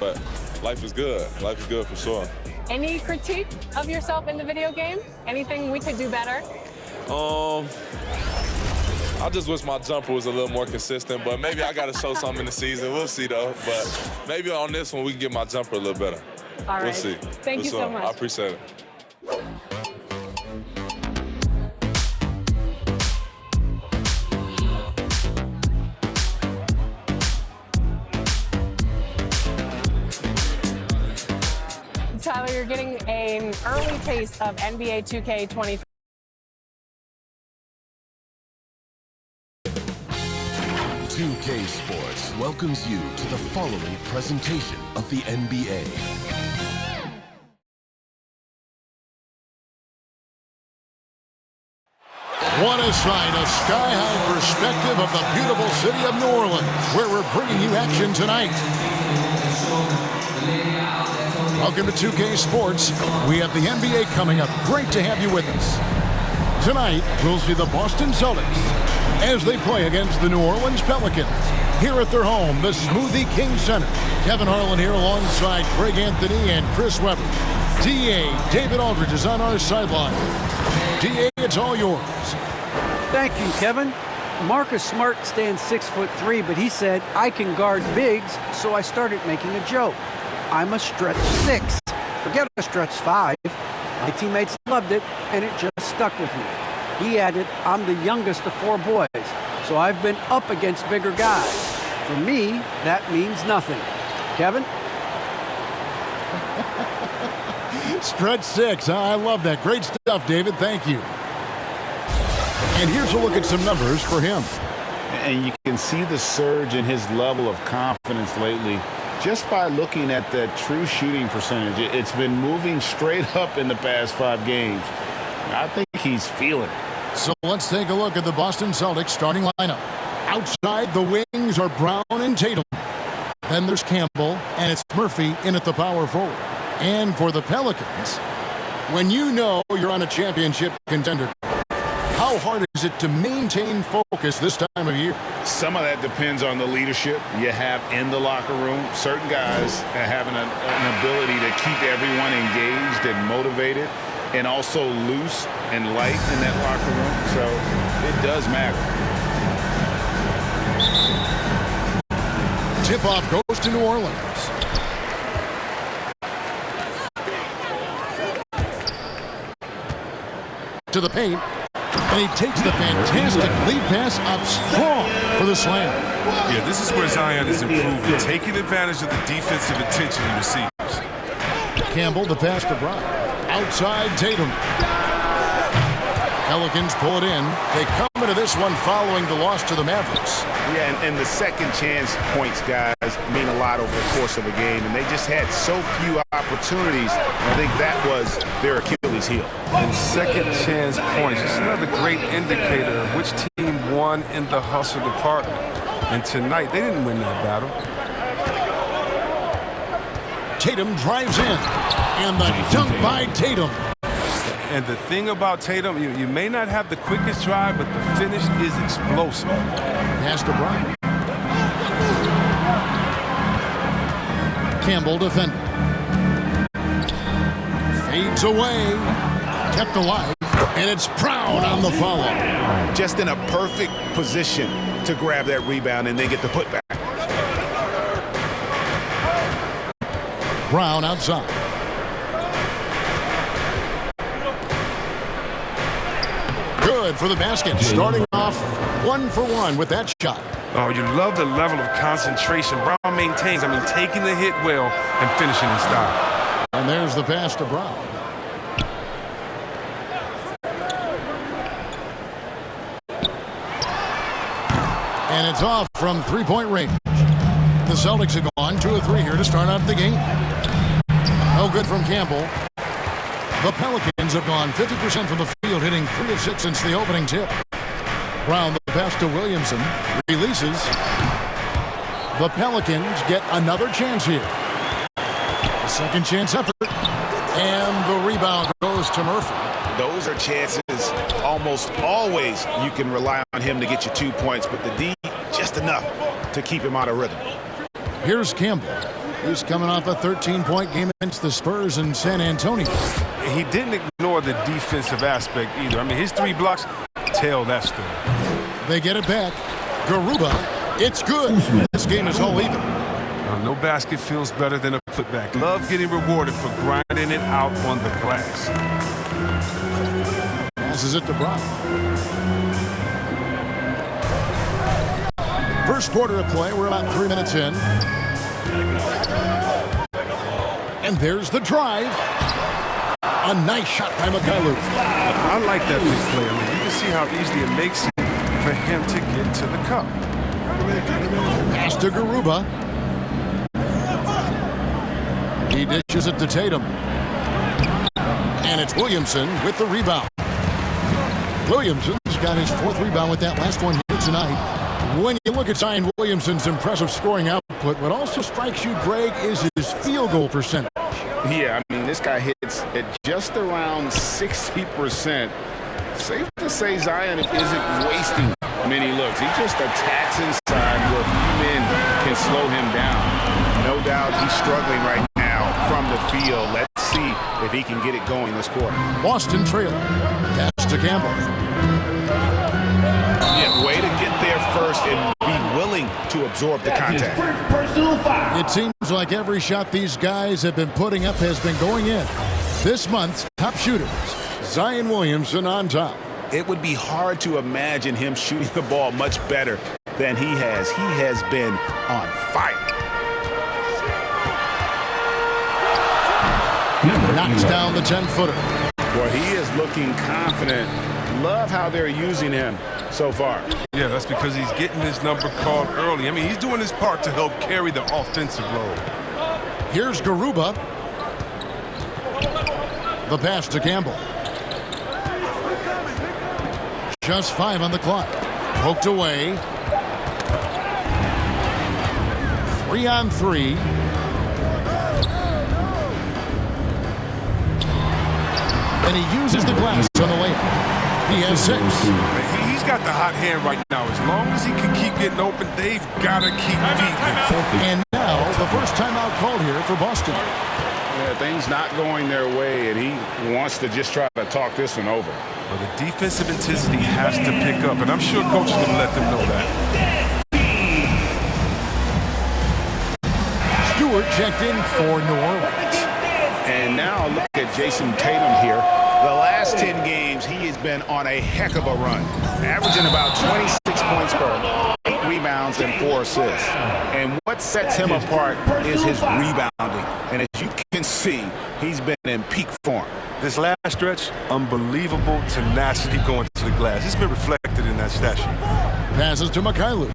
But life is good. Life is good for sure. Any critique of yourself in the video game? Anything we could do better? I just wish my jumper was a little more consistent, but maybe I got to show something in the season. We'll see, though. But maybe on this one, we can get my jumper a little better. All right. We'll see. Thank you so much. I appreciate it. Tyler, you're getting an early taste of NBA 2K23. 2K Sports welcomes you to the following presentation of the NBA. What a sight, a sky-high perspective of the beautiful city of New Orleans, where we're bringing you action tonight. Welcome to 2K Sports. We have the NBA coming up. Great to have you with us. Tonight, we'll see the Boston Celtics as they play against the New Orleans Pelicans. Here at their home, the Smoothie King Center. Kevin Harlan here alongside Greg Anthony and Chris Webber. D.A. David Aldridge is on our sideline. D.A., it's all yours. Thank you, Kevin. Marcus Smart stands 6'3", but he said, I can guard bigs, so I started making a joke. I'm a stretch 6. Forget a stretch 5. My teammates loved it, and it just stuck with me. He added, I'm the youngest of 4 boys, so I've been up against bigger guys. For me, that means nothing. Kevin? Stretch 6. I love that. Great stuff, David. Thank you. And here's a look at some numbers for him. And you can see the surge in his level of confidence lately just by looking at that true shooting percentage. It's been moving straight up in the past 5 games. I think he's feeling it. So let's take a look at the Boston Celtics starting lineup. Outside, the wings are Brown and Tatum. Then there's Campbell, and it's Murphy in at the power forward. And for the Pelicans, when you know you're on a championship contender, how hard is it to maintain focus this time of year? Some of that depends on the leadership you have in the locker room. Certain guys have an ability to keep everyone engaged and motivated and also loose and light in that locker room. So it does matter. Tip-off goes to New Orleans. To the paint, and he takes the fantastic lead pass up strong for the slam. Yeah, this is where Zion is improving, taking advantage of the defensive attention he receives. Campbell, the pass to Brown. Outside Tatum. Pelicans pull it in. They come into this one following the loss to the Mavericks. Yeah, and the second chance points, guys, mean a lot over the course of a game, and they just had so few opportunities. I think that was their Achilles heel. And second chance points, it's another great indicator of which team won in the hustle department. And tonight, they didn't win that battle. Tatum drives in, and the dunk by Tatum. And the thing about Tatum, you may not have the quickest drive, but the finish is explosive. Pass to Brown. Campbell defending. Fades away. Kept alive. And it's Brown on the follow. Just in a perfect position to grab that rebound and then get the putback. Brown outside. Good for the basket. Starting off 1 for 1 with that shot. Oh, you love the level of concentration Brown maintains. I mean, taking the hit well and finishing in style. And there's the pass to Brown. And it's off from three-point range. The Celtics have gone 2 of 3 here to start out the game. No good from Campbell. The Pelicans have gone 50% from the field, hitting 3 of 6 since the opening tip. Brown, the pass to Williamson, releases. The Pelicans get another chance here. A second chance effort. And the rebound goes to Murphy. Those are chances almost always you can rely on him to get you 2 points, but the D just enough to keep him out of rhythm. Here's Campbell. He's coming off a 13-point game against the Spurs in San Antonio. He didn't ignore the defensive aspect either. I mean, his 3 blocks tell that story. They get it back. Garuba, it's good. This game is all even. No basket feels better than a putback. Love getting rewarded for grinding it out on the glass. Passes it to Brown. First quarter of play. We're about 3 minutes in. And there's the drive. A nice shot by Mikhailuk. I like that big play. I mean, you can see how easily it makes it for him to get to the cup. Pass to Garuba. He dishes it to Tatum. And it's Williamson with the rebound. Williamson's got his 4th rebound with that last one here tonight. When you look at Zion Williamson's impressive scoring output, what also strikes you, Greg, is his field goal percentage. Yeah, I mean, this guy hits at just around 60%. Safe to say Zion isn't wasting many looks. He just attacks inside where few men can slow him down. No doubt he's struggling right now from the field. Let's see if he can get it going this quarter. Boston trailer. Pass to Campbell. Yeah, way to get there first and be willing to absorb the contact. It seems like every shot these guys have been putting up has been going in. This month's top shooters, Zion Williamson on top. It would be hard to imagine him shooting the ball much better than he has. He has been on fire. Knocks down the 10-footer. Boy, he is looking confident. Love how they're using him so far. Yeah, that's because he's getting his number called early. I mean, he's doing his part to help carry the offensive load. Here's Garuba. The pass to Campbell. Just 5 on the clock. Poked away. 3 on 3. And he uses the glass on the layup. He has 6. He's got the hot hand right now. As long as he can keep getting open, they've got to keep feeding him. And now the first timeout called here for Boston. Yeah, things not going their way, and he wants to just try to talk this one over. Well, the defensive intensity has to pick up, and I'm sure Coach is going to let them know that. Stewart checked in for New Orleans. And now look at Jason Tatum here. The last 10 games, he has been on a heck of a run, averaging about 26 points per 8 rebounds and 4 assists. And what sets him apart is his rebounding. And as you can see, he's been in peak form. This last stretch, unbelievable tenacity going to the glass. It's been reflected in that stat sheet. Passes to Mikhailuk.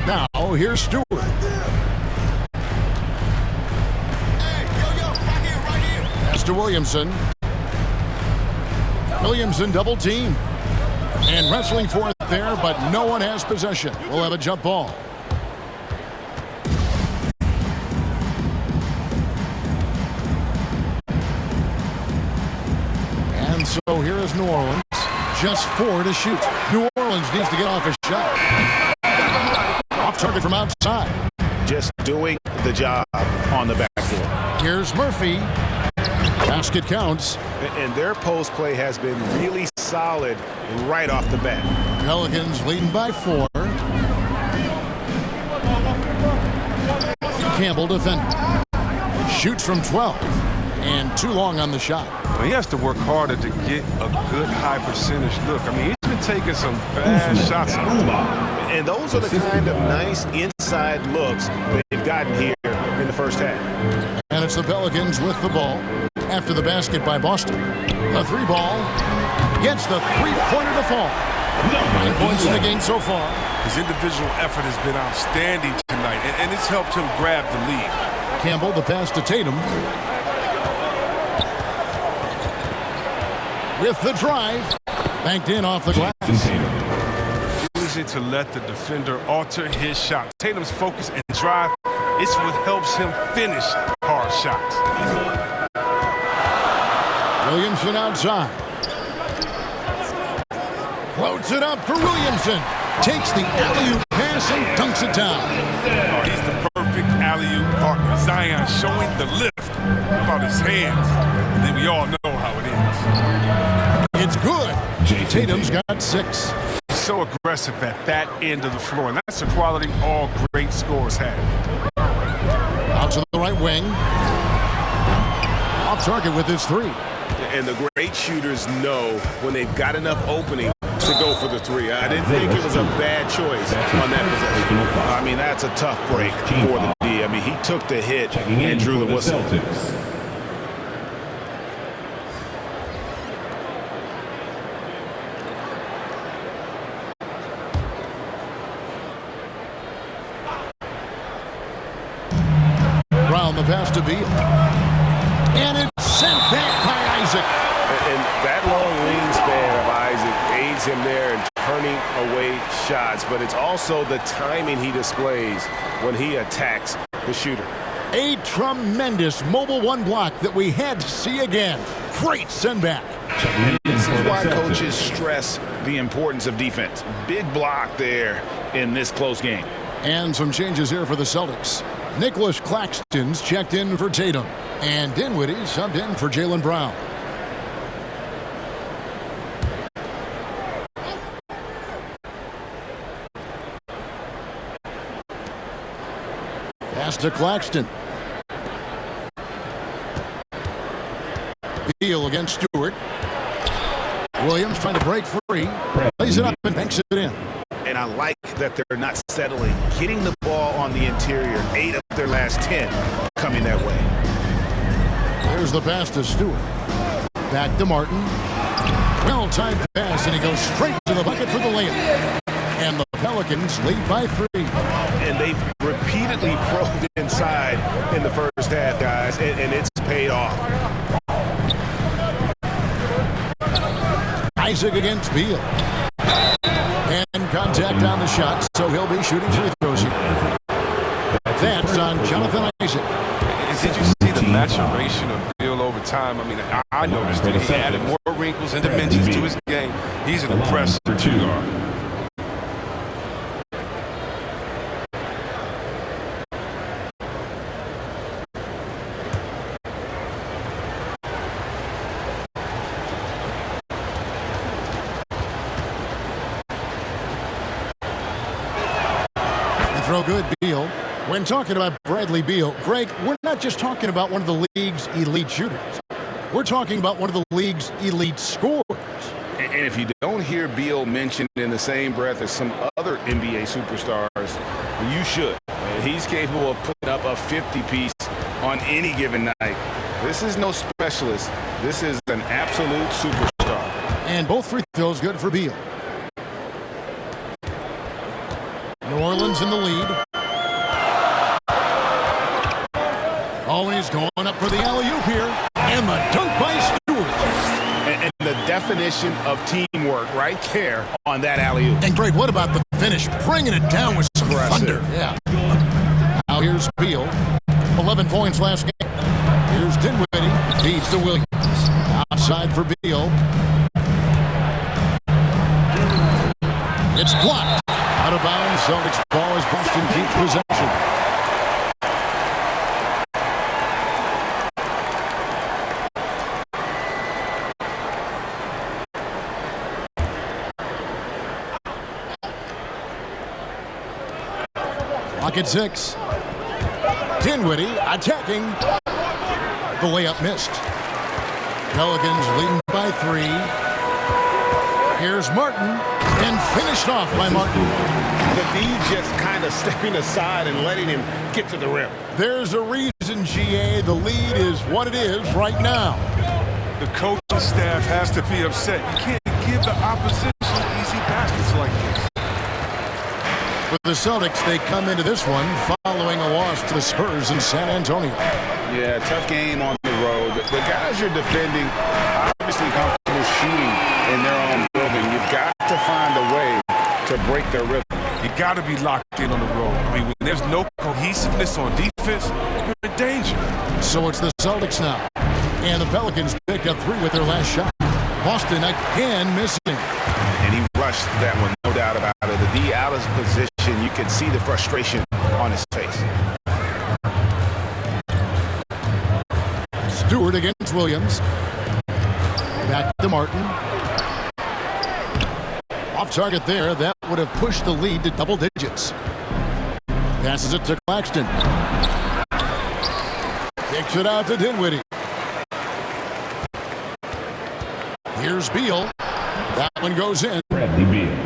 Now here's Stewart. Pass to Williamson. Williamson double team. And wrestling for it there, but no one has possession. We'll have a jump ball. And so here is New Orleans. Just 4 to shoot. New Orleans needs to get off a shot. Off target from outside. Just doing the job on the backboard. Here's Murphy. Basket counts. And their post play has been really solid right off the bat. Pelicans leading by 4. Campbell defender. Shoots from 12. And too long on the shot. Well, he has to work harder to get a good high percentage look. I mean, he's been taking some bad shots. And those are the kind of nice inside looks they've gotten here in the first half. And it's the Pelicans with the ball after the basket by Boston. The 3-ball gets the 3-pointer to fall. 9 points in the game so far. His individual effort has been outstanding tonight, and it's helped him grab the lead. Campbell, the pass to Tatum. With the drive, banked in off the glass. Easy to let the defender alter his shot. Tatum's focus and drive, it's what helps him finish hard shots. Williamson outside. Floats it up for Williamson. Takes the alley-oop pass and dunks it down. Oh, he's the perfect alley-oop partner. Zion showing the lift about his hands. And then we all know how it ends. It's good. Tatum's got 6. So aggressive at that end of the floor. And that's a quality all great scorers have. Out to the right wing. Off target with his 3. And the great shooters know when they've got enough opening to go for the 3. I didn't think it was a bad choice on that possession. I mean, that's a tough break for the D. I mean, he took the hit and drew the whistle. Brown the pass to Beal. And it's sent back by Isaac. And that long wingspan of Isaac aids him there in turning away shots, but it's also the timing he displays when he attacks the shooter. A tremendous mobile 1 block that we had to see again. Great send back. And this is why coaches stress the importance of defense. Big block there in this close game. And some changes here for the Celtics. Nicholas Claxton's checked in for Tatum. And Dinwiddie subbed in for Jaylen Brown. Pass to Claxton. Beal against Stewart. Williams trying to break free. Lays it up and banks it in. And I like that they're not settling. Getting the ball on the interior. 8 of their last 10 coming that way. There's the pass to Stewart. Back to Martin. Well-timed pass, and he goes straight to the bucket for the layup. And the Pelicans lead by 3. And they've repeatedly probed inside in the first half, guys, and it's paid off. Isaac against Beal. And contact on the shot, so he'll be shooting free throws here. That's on Jonathan Isaac. Did you see the maturation of Beal over time? I mean, I noticed that he added more wrinkles and dimensions to his game. He's an impressive two-guard. Throw good, Beal. When talking about Bradley Beal, Greg, we're not just talking about one of the league's elite shooters. We're talking about one of the league's elite scorers. And if you don't hear Beal mentioned in the same breath as some other NBA superstars, you should. He's capable of putting up a 50-piece on any given night. This is no specialist. This is an absolute superstar. And both free throws good for Beal. New Orleans in the lead. Always going up for the alley-oop here. And the dunk by Stewart. And the definition of teamwork right there on that alley-oop. And Greg, what about the finish? Bringing it down with some thunder. Yeah. Now here's Beal. 11 points last game. Here's Dinwiddie. Feeds to Williams. Outside for Beal. It's blocked. Out of bounds. Celtics ball as Boston keeps possession. Clock at 6. Dinwiddie attacking. The layup missed. Pelicans leading by 3. Here's Martin. And finished off by Martin. The D just kind of stepping aside and letting him get to the rim. There's a reason, GA. The lead is what it is right now. The coaching staff has to be upset. You can't give the opposition easy baskets like this. For the Celtics, they come into this one following a loss to the Spurs in San Antonio. Yeah, tough game on the road. The guys you're defending obviously comfortable shooting in their own building. You've got to find a way to break their rhythm. You got to be locked in on the road. I mean, when there's no cohesiveness on defense, you're in danger. So it's the Celtics now. And the Pelicans picked up 3 with their last shot. Boston again missing. And he rushed that one, no doubt about it. The D out of position, you can see the frustration on his face. Stewart against Williams. Back to Martin. Off target there. That would have pushed the lead to double digits. Passes it to Claxton. Kicks it out to Dinwiddie. Here's Beal. That one goes in.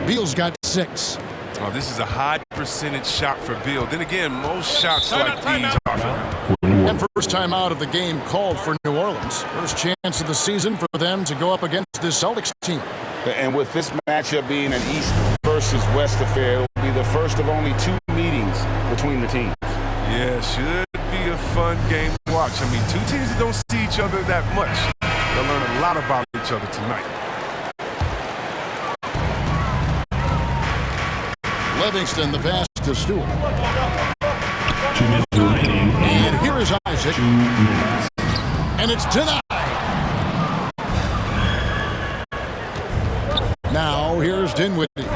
Beal's got 6. Oh, this is a high percentage shot for Beal. Then again, most shots like these are for him. And first time out of the game called for New Orleans. First chance of the season for them to go up against this Celtics team. And with this matchup being an East versus West affair, it will be the first of only 2 meetings between the teams. Yeah, should be a fun game to watch. I mean, 2 teams that don't see each other that much. They'll learn a lot about each other tonight. Livingston, the pass to Stewart. 2 minutes remaining. And here is Isaac. 2 minutes. And it's denied. Now here's Dinwiddie.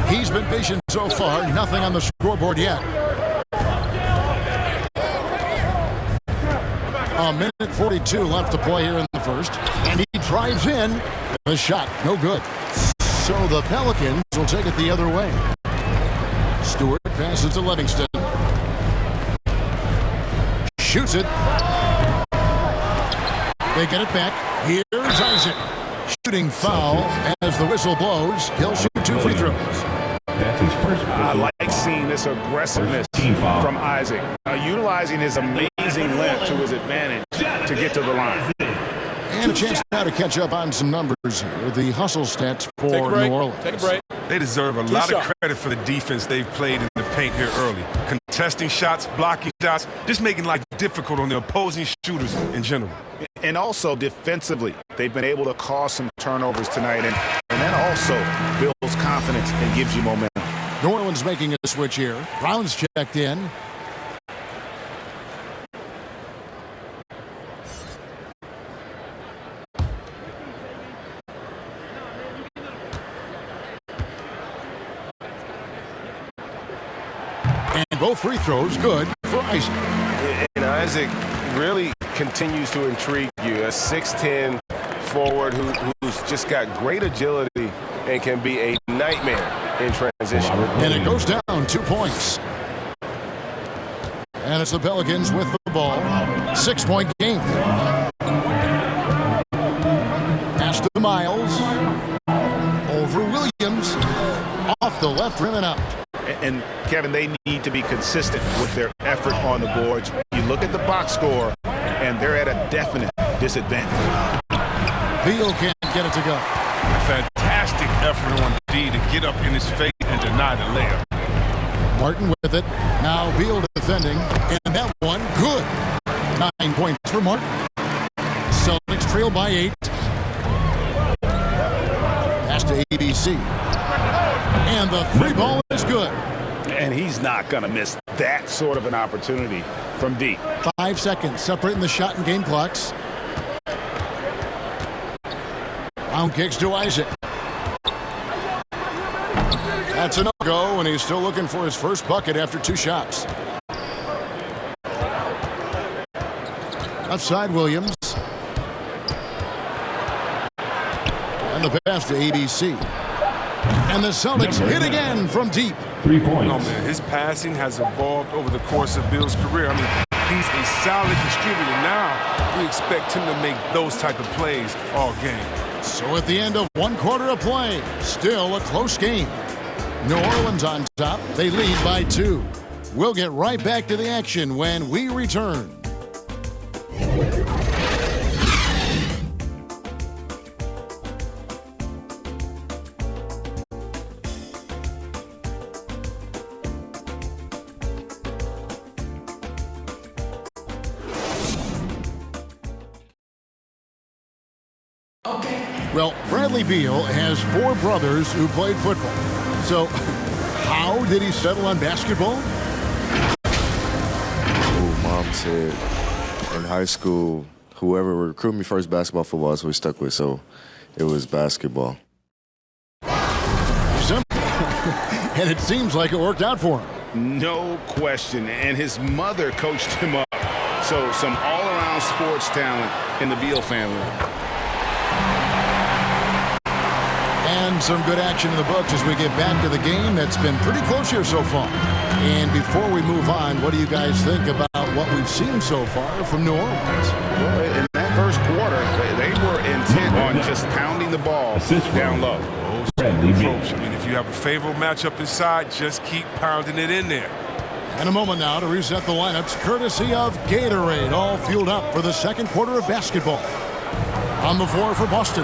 He's been patient so far. Nothing on the scoreboard yet. A minute 42 left to play here in the first. And he drives in. The shot, no good. So the Pelicans will take it the other way. Stewart passes to Livingston. Shoots it. They get it back. Here's Isaac. Shooting foul as the whistle blows. He'll shoot 2 free throws. That's his first. I like seeing this aggressiveness from Isaac, utilizing his amazing length to his advantage to get to the line. And a chance now to catch up on some numbers here. The hustle stats for New Orleans. Take a break. They deserve a lot of credit for the defense they've played in the paint here early. Contesting shots, blocking shots, just making life difficult on the opposing shooters in general. And also defensively, they've been able to cause some turnovers tonight, and that also builds confidence and gives you momentum. New Orleans making a switch here. Brown's checked in. And both free throws good for Isaac. And Isaac really continues to intrigue you. A 6'10 forward who's just got great agility and can be a nightmare in transition. And it goes down 2 points. And it's the Pelicans with the ball. 6-point game. Pass to Miles. Over Williams. Off the left rim and out. And Kevin, they need to be consistent with their effort on the boards. You look at the box score, and they're at a definite disadvantage. Beal can't get it to go. A fantastic effort on D to get up in his face and deny the layup. Martin with it. Now Beal defending. And that one, good. 9 points for Martin. Celtics trail by 8. Pass to ABC. And the 3 ball is good. And he's not going to miss that sort of an opportunity from deep. 5 seconds separating the shot and game clocks. Brown kicks to Isaac. That's a no-go, and he's still looking for his first bucket after 2 shots. Outside Williams. And the pass to ABC. And the Celtics hit again from deep. 3 points. Oh, man, his passing has evolved over the course of Bill's career. I mean, he's a solid distributor. Now we expect him to make those type of plays all game. So at the end of 1 quarter of play, still a close game. New Orleans on top. They lead by 2. We'll get right back to the action when we return. Well, Bradley Beal has 4 brothers who played football. So, how did he settle on basketball? Mom said in high school, whoever recruited me first, basketball, football is who we stuck with. So, it was basketball. Simple. And it seems like it worked out for him. No question. And his mother coached him up So some all-around sports talent in the Beal family. And some good action in the books as we get back to the game that's been pretty close here so far. And before we move on, what do you guys think about what we've seen so far from New Orleans? Well, in that first quarter, they were intent on just pounding the ball down low. Approach. I mean, if you have a favorable matchup inside, just keep pounding it in there. And a moment now to reset the lineups, courtesy of Gatorade, all fueled up for the second quarter of basketball. On the floor for Boston,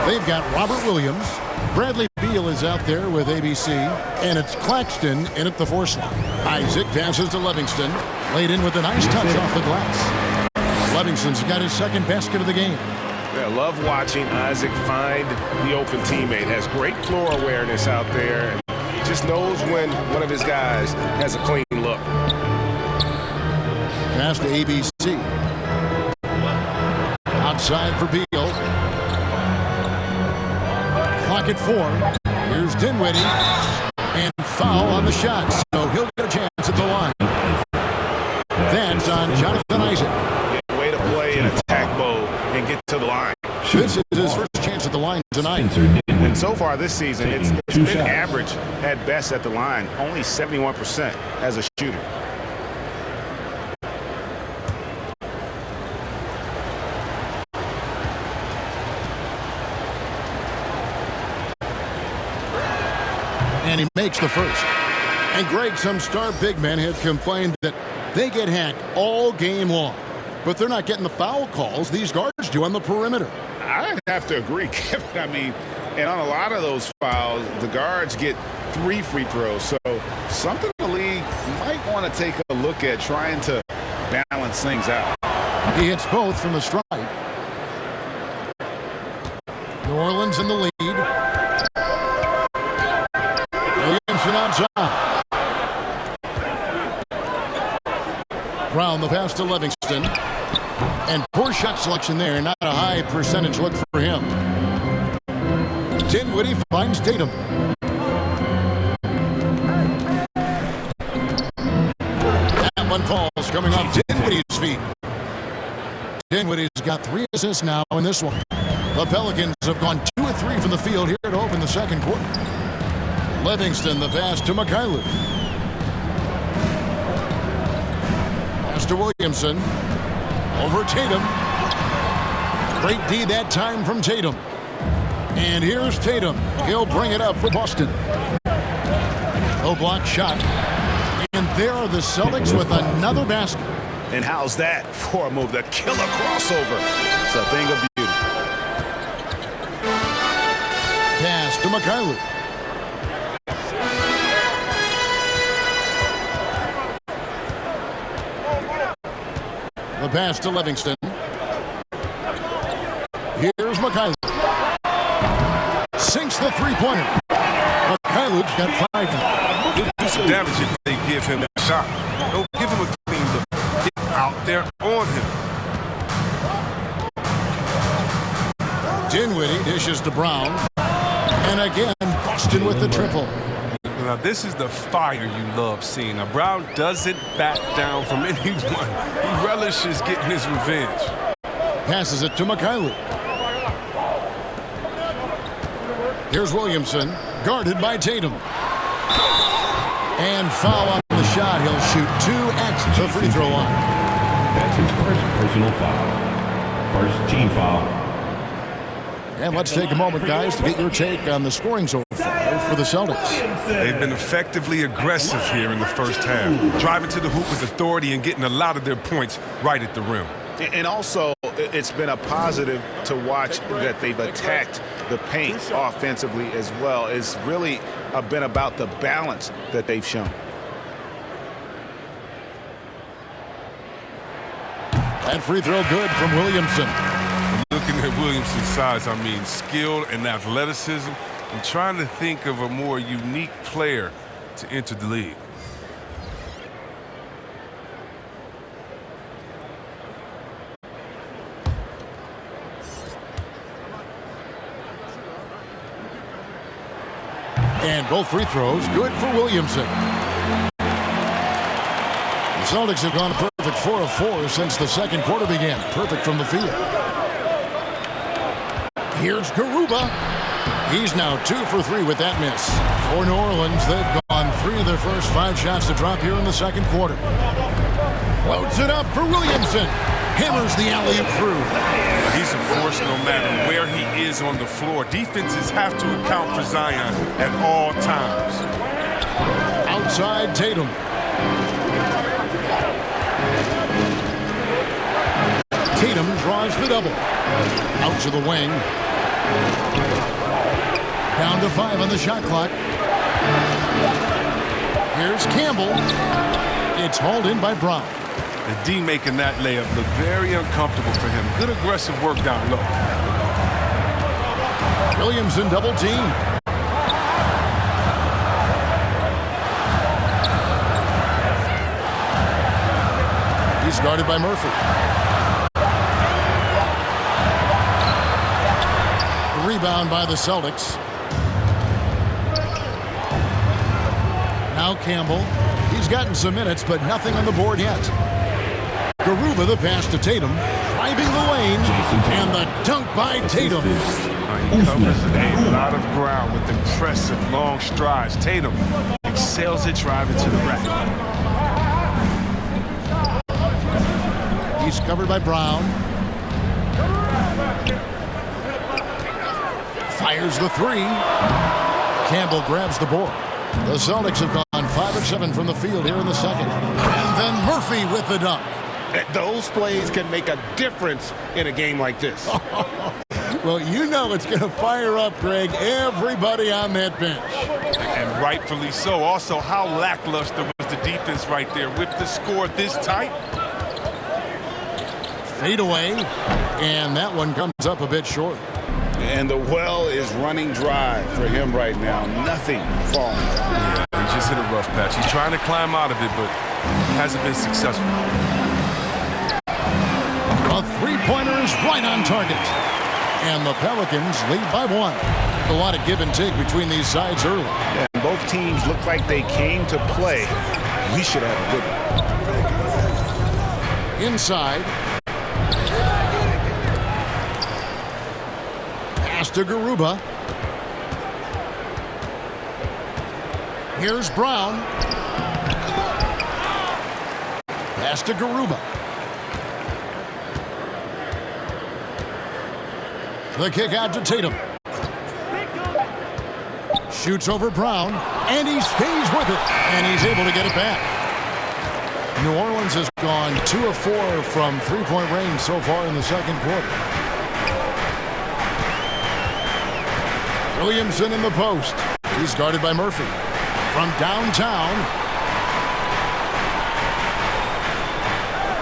they've got Robert Williams. Bradley Beal is out there with ABC, and it's Claxton in at the 4 slot. Isaac passes to Livingston, laid in with a nice touch off the glass. Livingston's got his second basket of the game. Yeah, love watching Isaac find the open teammate. Has great floor awareness out there. Just knows when one of his guys has a clean look. Pass to ABC. Outside for Beal. Clock at 4. Here's Dinwiddie. And foul on the shot. So he'll get a chance at the line. That's on Jonathan Isaac. Yeah, way to play an attack mode and get to the line. This is his first chance at the line tonight. And so far this season, it's been average at best at the line. Only 71% as a shooter. And he makes the first. And Greg, some star big men have complained that they get hacked all game long. But they're not getting the foul calls these guards do on the perimeter. I have to agree, Kevin. I mean, and on a lot of those fouls, the guards get 3 free throws. So something the league might want to take a look at trying to balance things out. He hits both from the stripe. New Orleans in the lead. Williamson outside. Brown the pass to Livingston. And poor shot selection there. Not a high percentage look for him. Dinwiddie finds Tatum. That one falls coming off Dinwiddie's feet. Dinwiddie's got 3 assists now in this one. The Pelicans have gone 2 of 3 from the field here to open the second quarter. Livingston the pass to Mikhailuk. Pass to Williamson. Over Tatum. Great D that time from Tatum. And here's Tatum. He'll bring it up for Boston. No block shot. And there are the Celtics with another basket. And how's that for a move? The killer crossover. It's a thing of beauty. Pass to Mikhailuk. The pass to Livingston. Here's Mikhailuk. Sinks the three-pointer. Mikhailuk's got 5. Do some damage if they give him a shot. Don't give him a clean look. Get out there on him. Dinwiddie dishes to Brown. And again, Boston with the triple. Now, this is the fire you love seeing. Now, Brown doesn't back down from anyone. He relishes getting his revenge. Passes it to Mikhailuk. Here's Williamson, guarded by Tatum. And foul on the shot. He'll shoot 2 at the free throw line. That's his first personal foul. First team foul. And let's take a moment, guys, to get your take on the scoring so far for the Celtics. They've been effectively aggressive here in the first half, driving to the hoop with authority and getting a lot of their points right at the rim. And also, it's been a positive to watch that they've attacked the paint offensively as well. It's really been about the balance that they've shown. That free throw good from Williamson. Looking at Williamson's size, I mean skill and athleticism. I'm trying to think of a more unique player to enter the league. And both free throws good for Williamson. The Celtics have gone a perfect perfect 4 of 4 since the second quarter began. Perfect from the field. Here's Garuba. He's now 2 for 3 with that miss. For New Orleans, they've gone 3 of their first 5 shots to drop here in the second quarter. Floats it up for Williamson. Hammers the alley-oop through. He's a force no matter where he is on the floor. Defenses have to account for Zion at all times. Outside Tatum. Tatum draws the double. Out to the wing. Down to 5 on the shot clock. Here's Campbell. It's hauled in by Brown. The D making that layup look very uncomfortable for him. Good aggressive work down low. Williamson double team. He's guarded by Murphy. Rebound by the Celtics. Now Campbell. He's gotten some minutes, but nothing on the board yet. Garuba the pass to Tatum. Driving the lane. And the dunk by Tatum. He covers a lot of ground with impressive long strides. Tatum excels at driving to the rack. He's covered by Brown. Fires the 3. Campbell grabs the board. The Celtics have gone 5 of 7 from the field here in the second. And then Murphy with the dunk. Those plays can make a difference in a game like this. Well, you know it's going to fire up, Greg, everybody on that bench. And rightfully so. Also, how lackluster was the defense right there with the score this tight? Fade away, and that one comes up a bit short. And the well is running dry for him right now. Nothing falling. Yeah, he just hit a rough patch. He's trying to climb out of it, but he hasn't been successful. A three-pointer is right on target. And the Pelicans lead by 1. A lot of give and take between these sides early. Yeah, both teams look like they came to play. We should have a good one. Inside. Pass to Garuba. Here's Brown. Pass to Garuba. The kick out to Tatum. Shoots over Brown, and he stays with it, and he's able to get it back. New Orleans has gone 2 of 4 from three-point range so far in the second quarter. Williamson in the post. He's guarded by Murphy. From downtown,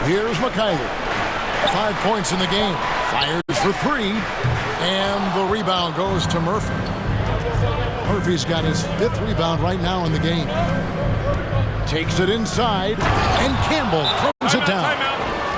here's McKayler. 5 points in the game. Fires for 3, and the rebound goes to Murphy. Murphy's got his 5th rebound right now in the game. Takes it inside, and Campbell throws it down.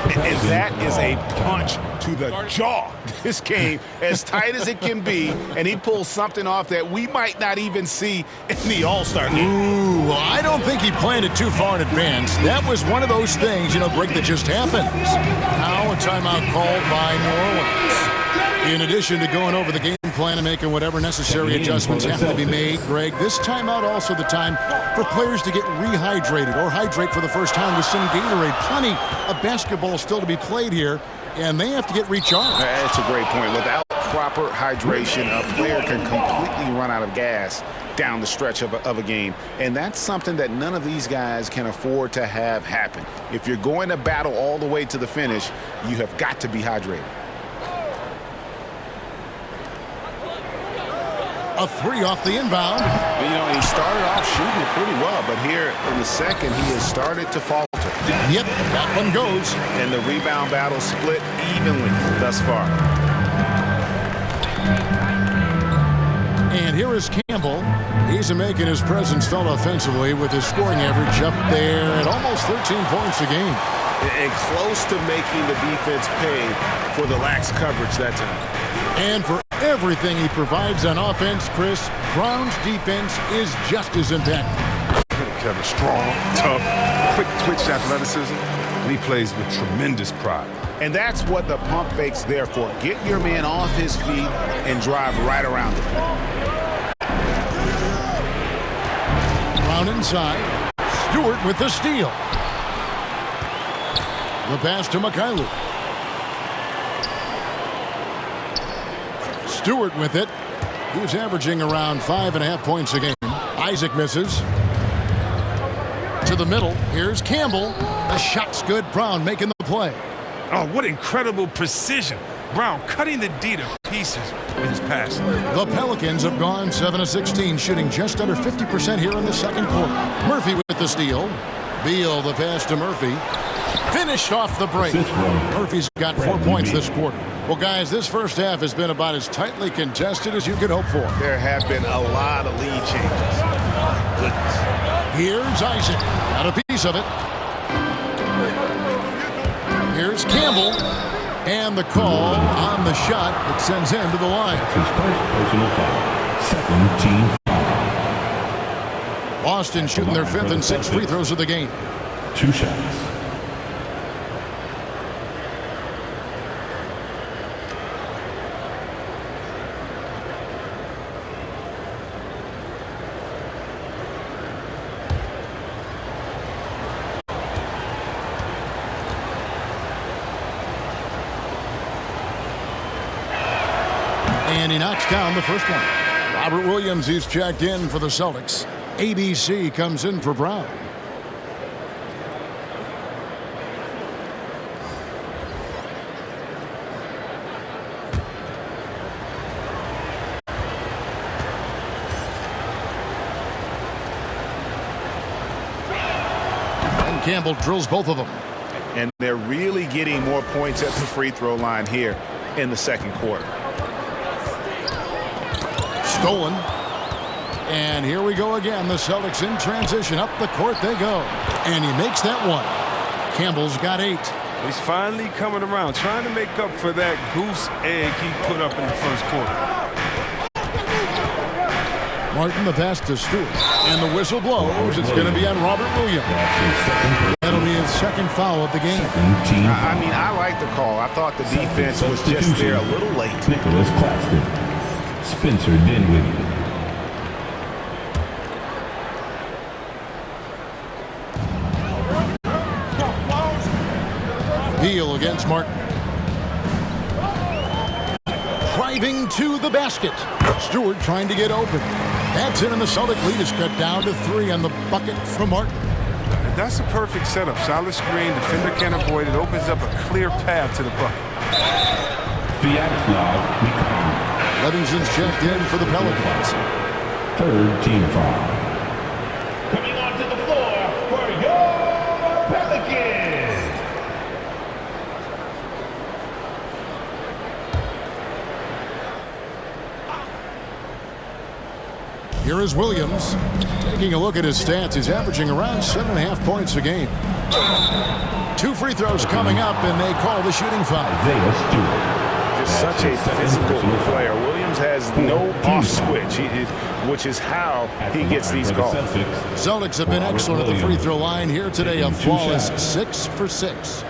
And that is a punch to the jaw. This game, as tight as it can be, and he pulls something off that we might not even see in the All-Star game. Ooh, I don't think he planned it too far in advance. That was one of those things, Greg, that just happens. Now a timeout called by New Orleans. In addition to going over the game plan and making whatever necessary adjustments have to be made, Greg, this timeout also the time for players to get rehydrated or hydrate for the first time with some Gatorade. Plenty of basketball still to be played here, and they have to get recharged. That's a great point. Without proper hydration, a player can completely run out of gas down the stretch of a game. And that's something that none of these guys can afford to have happen. If you're going to battle all the way to the finish, you have got to be hydrated. A 3 off the inbound. He started off shooting it pretty well, but here in the second, he has started to falter. Yep, that one goes. And the rebound battle split evenly thus far. And here is Campbell. He's making his presence felt offensively with his scoring average up there at almost 13 points a game. And close to making the defense pay for the lax coverage that time. And for everything he provides on offense, Chris, Brown's defense is just as impactful. Kevin, strong, tough, quick twitch athleticism. and he plays with tremendous pride. And that's what the pump fake's there for. Get your man off his feet and drive right around him. Brown inside. Stewart with the steal. The pass to Mikhailuk. Stewart with it. He's averaging around 5.5 points a game. Isaac misses. To the middle. Here's Campbell. The shot's good. Brown making the play. Oh, what incredible precision. Brown cutting the D to pieces with his pass. The Pelicans have gone 7 of 16, shooting just under 50% here in the second quarter. Murphy with the steal. Beal the pass to Murphy. Finished off the break. Murphy's got 4 points this quarter. Well, guys, this first half has been about as tightly contested as you could hope for. There have been a lot of lead changes. My goodness. Here's Isaac. Got a piece of it. Here's Campbell. And the call on the shot that sends him to the line. His first personal foul. Second team foul. Boston shooting their 5th and 6th free throws of the game. 2 shots. And he knocks down the first one. Robert Williams, he's checked in for the Celtics. ABC comes in for Brown. And Campbell drills both of them. And they're really getting more points at the free throw line here in the second quarter. Stolen. And here we go again. The Celtics in transition. Up the court they go. And he makes that one. Campbell's got 8. He's finally coming around, trying to make up for that goose egg he put up in the first quarter. Martin the pass to Stewart. And the whistle blows. It's going to be on Robert Williams. That'll be his second foul of the game. I mean, I like the call. I thought the defense was just there a little late. Nicholas Claxton. Spencer Dinwiddie. Beal against Martin. Driving to the basket. Stewart trying to get open. That's it, and the Celtic lead is cut down to 3 on the bucket from Martin. That's a perfect setup. Solid screen. Defender can't avoid it. Opens up a clear path to the bucket. Livingston's checked in for the Pelicans. Third team foul. Coming onto the floor for your Pelicans. Here is Williams. Taking a look at his stats, he's averaging around 7.5 points a game. 2 free throws coming up, and they call the shooting foul. Isaiah Stewart. Just such a physical player. Williams has no off switch, which is how he gets these calls. Celtics have been excellent at the free throw line here today. A flawless 6 for 6.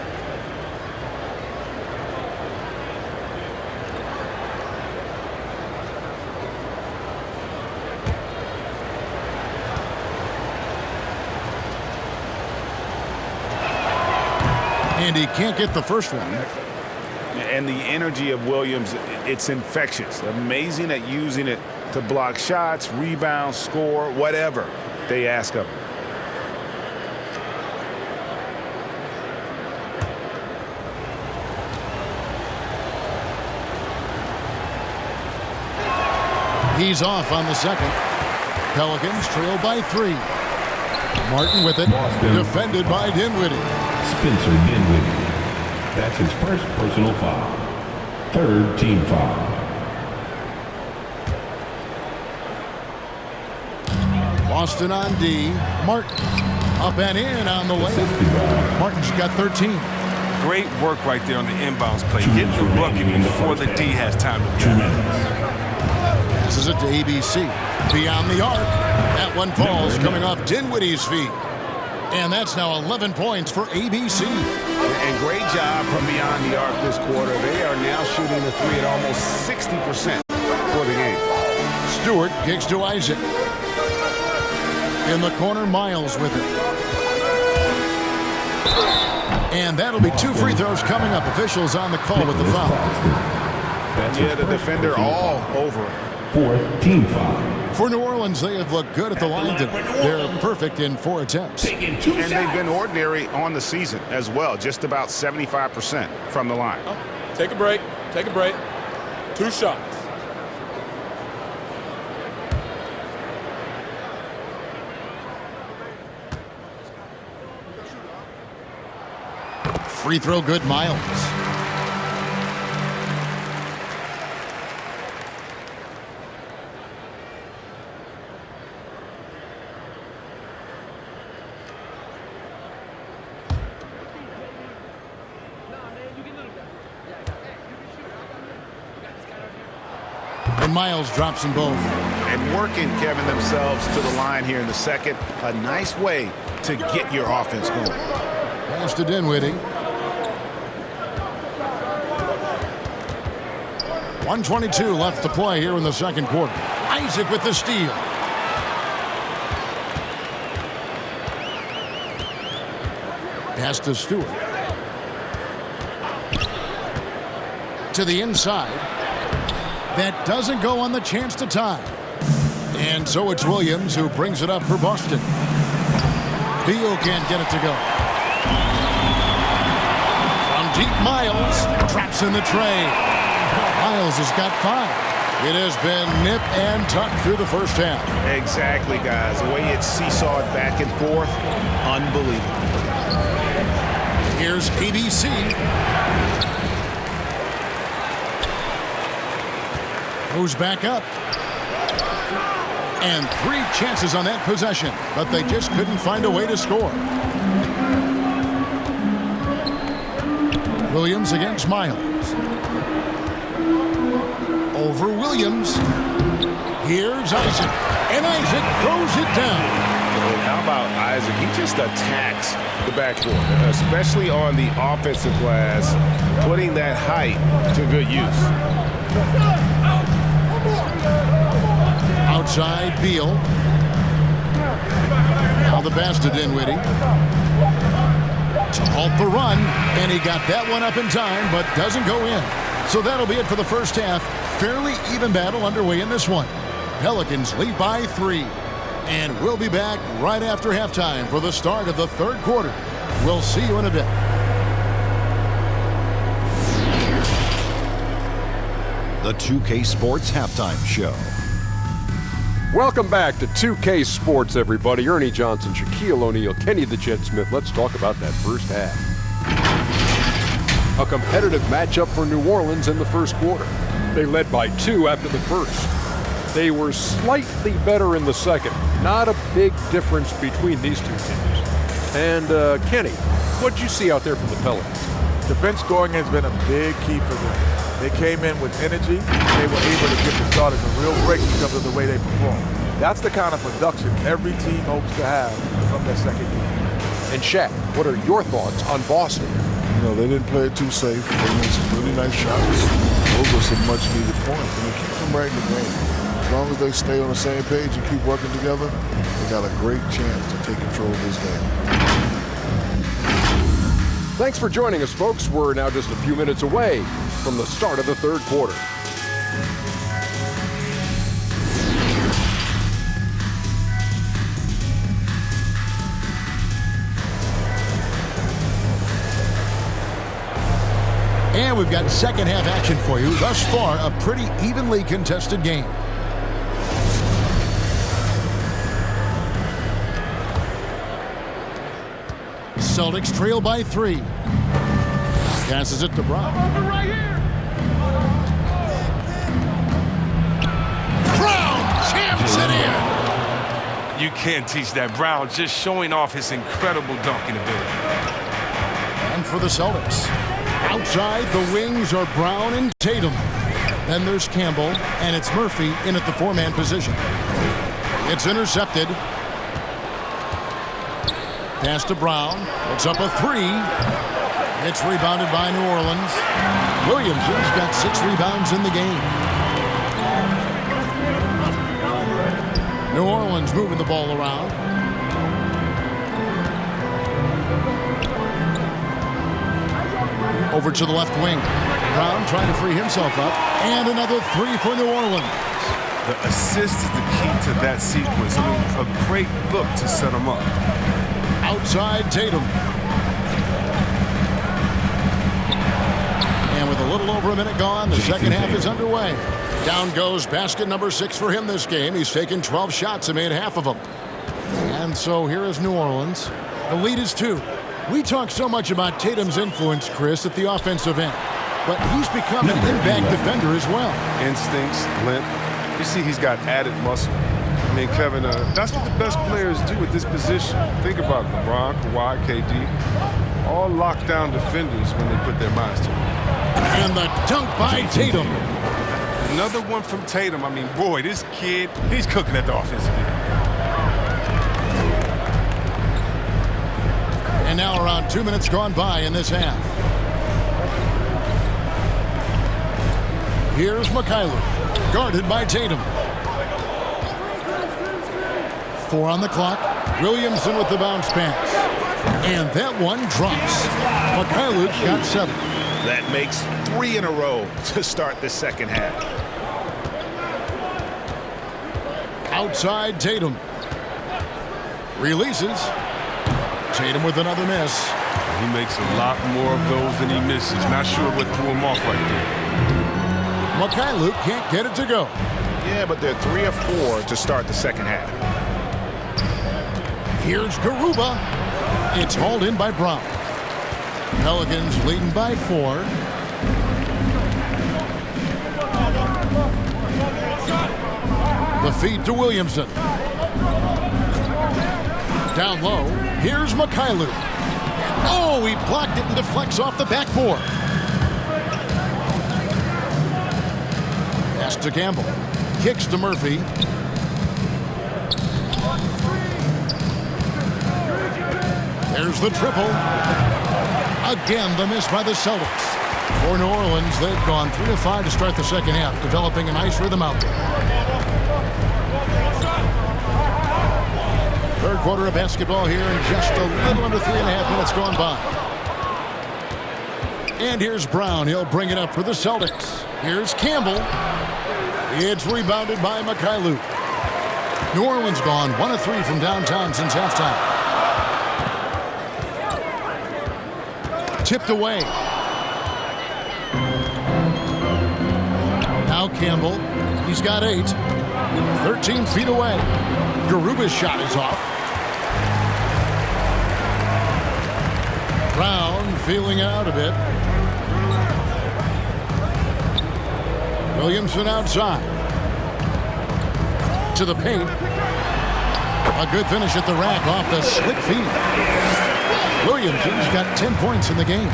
And he can't get the first one. And the energy of Williams, it's infectious. Amazing at using it to block shots, rebound, score, whatever they ask of him. He's off on the second. Pelicans trail by 3. Martin with it. Boston. Defended by Dinwiddie. Spencer Dinwiddie. That's his first personal foul. Third team foul. Boston on D. Martin up and in on the layup. Martin's got 13. Great work right there on the inbounds play. Get the bucket before the D has time to do it. Passes it to ABC. Beyond the arc. That one falls coming off Dinwiddie's feet. And that's now 11 points for ABC. And great job from beyond the arc this quarter. They are now shooting the three at almost 60% for the game. Stewart kicks to Isaac. In the corner, Miles with it. And that'll be 2 free throws coming up. Officials on the call with the foul. Yeah, the defender all over it. 4th team foul. For New Orleans, they have looked good at the line today. They're perfect in 4 attempts. And they've been ordinary on the season as well, just about 75% from the line. Take a break. Take a break. 2 shots. Free throw good, Miles. And Miles drops them both. And working, Kevin, themselves to the line here in the second. A nice way to get your offense going. Pass to Dinwiddie. 1:22 left to play here in the second quarter. Isaac with the steal. Pass to Stewart. To the inside. That doesn't go on the chance to tie. And so it's Williams who brings it up for Boston. Beal can't get it to go. From deep, Miles traps in the tray. Miles has got 5. It has been nip and tuck through the first half. Exactly, guys. The way it's seesawed back and forth, unbelievable. Here's ABC. Goes back up. And 3 chances on that possession, but they just couldn't find a way to score. Williams against Miles. Over Williams. Here's Isaac. And Isaac throws it down. How about Isaac? He just attacks the backcourt, especially on the offensive glass, putting that height to good use. Outside, Beal. Now the pass to Dinwiddie. To halt the run, and he got that one up in time, but doesn't go in. So that'll be it for the first half. Fairly even battle underway in this one. Pelicans lead by 3. And we'll be back right after halftime for the start of the third quarter. We'll see you in a bit. The 2K Sports Halftime Show. Welcome back to 2K Sports, everybody. Ernie Johnson, Shaquille O'Neal, Kenny the Jet Smith. Let's talk about that first half. A competitive matchup for New Orleans in the first quarter. They led by 2 after the first. They were slightly better in the second. Not a big difference between these two teams. And Kenny, what'd you see out there from the Pelicans? The bench scoring has been a big key for them. They came in with energy. They were able to give the starters a real break because of the way they performed. That's the kind of production every team hopes to have from their second game. And Shaq, what are your thoughts on Boston? You know, they didn't play it too safe. They made some really nice shots. Those are some much-needed points. And it keeps them right in the game. As long as they stay on the same page and keep working together, they got a great chance to take control of this game. Thanks for joining us, folks. We're now just a few minutes away from the start of the third quarter. And we've got second half action for you. Thus far, a pretty evenly contested game. Celtics trail by 3. Passes it to Brown. Brown jams it in. You can't teach that. Brown just showing off his incredible dunking ability. And for the Celtics, outside the wings are Brown and Tatum. Then there's Campbell, and it's Murphy in at the 4-man position. It's intercepted. Pass to Brown. It's up a 3. It's rebounded by New Orleans. Williamson's got 6 rebounds in the game. New Orleans moving the ball around. Over to the left wing. Brown trying to free himself up. And another 3 for New Orleans. The assist is the key to that sequence. I mean, a great look to set him up. Outside Tatum. And with a little over a minute gone, the second half is underway. Down goes basket number 6 for him this game. He's taken 12 shots and made half of them. And so here is New Orleans. The lead is 2. We talk so much about Tatum's influence, Chris, at the offensive end. But he's become an impact defender as well. Instincts, length. You see he's got added muscle. I mean, Kevin, that's what the best players do at this position. Think about LeBron, Kawhi, KD. All lockdown defenders when they put their minds to it. And the dunk by Tatum. Another one from Tatum. I mean, boy, this kid, he's cooking at the offensive end. And now around 2 minutes gone by in this half. Here's Mikhailuk, guarded by Tatum. 4 on the clock. Williamson with the bounce pass. And that one drops. Mikhailuk got 7. That makes 3 in a row to start the second half. Outside Tatum. Releases. Tatum with another miss. He makes a lot more of those than he misses. Not sure what threw him off right there. Mikhailuk can't get it to go. Yeah, but they're 3 of 4 to start the second half. Here's Garuba. It's hauled in by Brown. Pelicans leading by 4. The feed to Williamson. Down low, here's Mikhailuk. Oh, he blocked it and deflects off the backboard. Pass to Campbell. Kicks to Murphy. There's the triple. Again, the miss by the Celtics. For New Orleans, they've gone 3 of 5 to start the second half, developing a nice rhythm out there. Third quarter of basketball here in just a little under 3.5 minutes gone by. And here's Brown. He'll bring it up for the Celtics. Here's Campbell. It's rebounded by Mikhailuk. New Orleans gone 1 of 3 from downtown since halftime. Tipped away. Now Campbell. He's got 8. 13 feet away. Garuba's shot is off. Brown feeling out a bit. Williamson outside. To the paint. A good finish at the rack off the slick feed. Williamson's got 10 points in the game.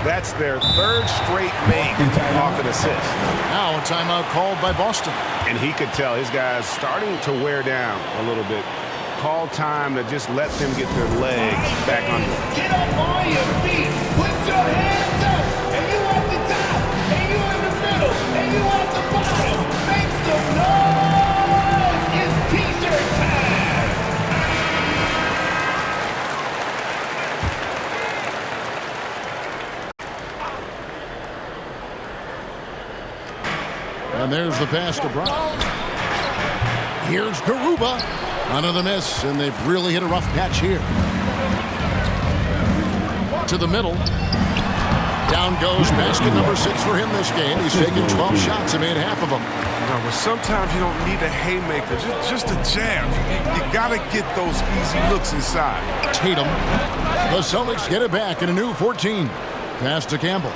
That's their 3rd straight make off an assist. Now a timeout called by Boston. And he could tell his guys starting to wear down a little bit. Call time to just let them get their legs back under. Get up on your feet. Put your hands up. And you at the top. And you in the middle. And you at the bottom. Make some noise. It's t-shirt time. And there's the pass to Brown. Here's Garuba. Another miss, and they've really hit a rough patch here. To the middle. Down goes basket number 6 for him this game. He's taken 12 shots and made half of them. No, but sometimes you don't need a haymaker, just a jab. You got to get those easy looks inside. Tatum. The Celtics get it back in a new 14. Pass to Campbell.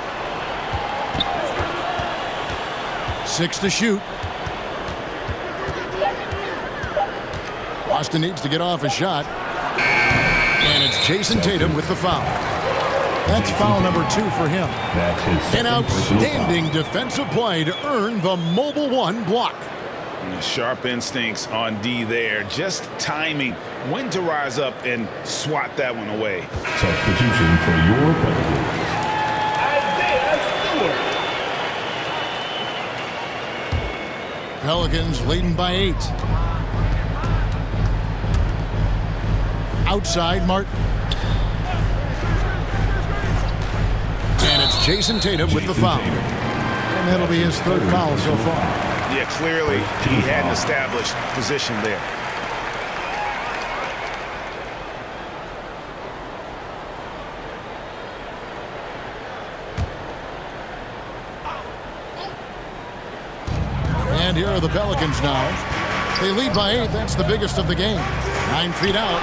6 to shoot. Boston needs to get off a shot. And it's Jason Tatum with the foul. That's foul number 2 for him. An outstanding defensive play to earn the Mobile 1 block. Sharp instincts on D there. Just timing when to rise up and swat that one away. Substitution for your Pelicans. Pelicans leading by 8. Outside, Martin. And it's Jason Tatum with the foul. And that'll be his 3rd foul so far. Yeah, clearly he had an established position there. And here are the Pelicans now. They lead by 8. That's the biggest of the game. 9 feet out.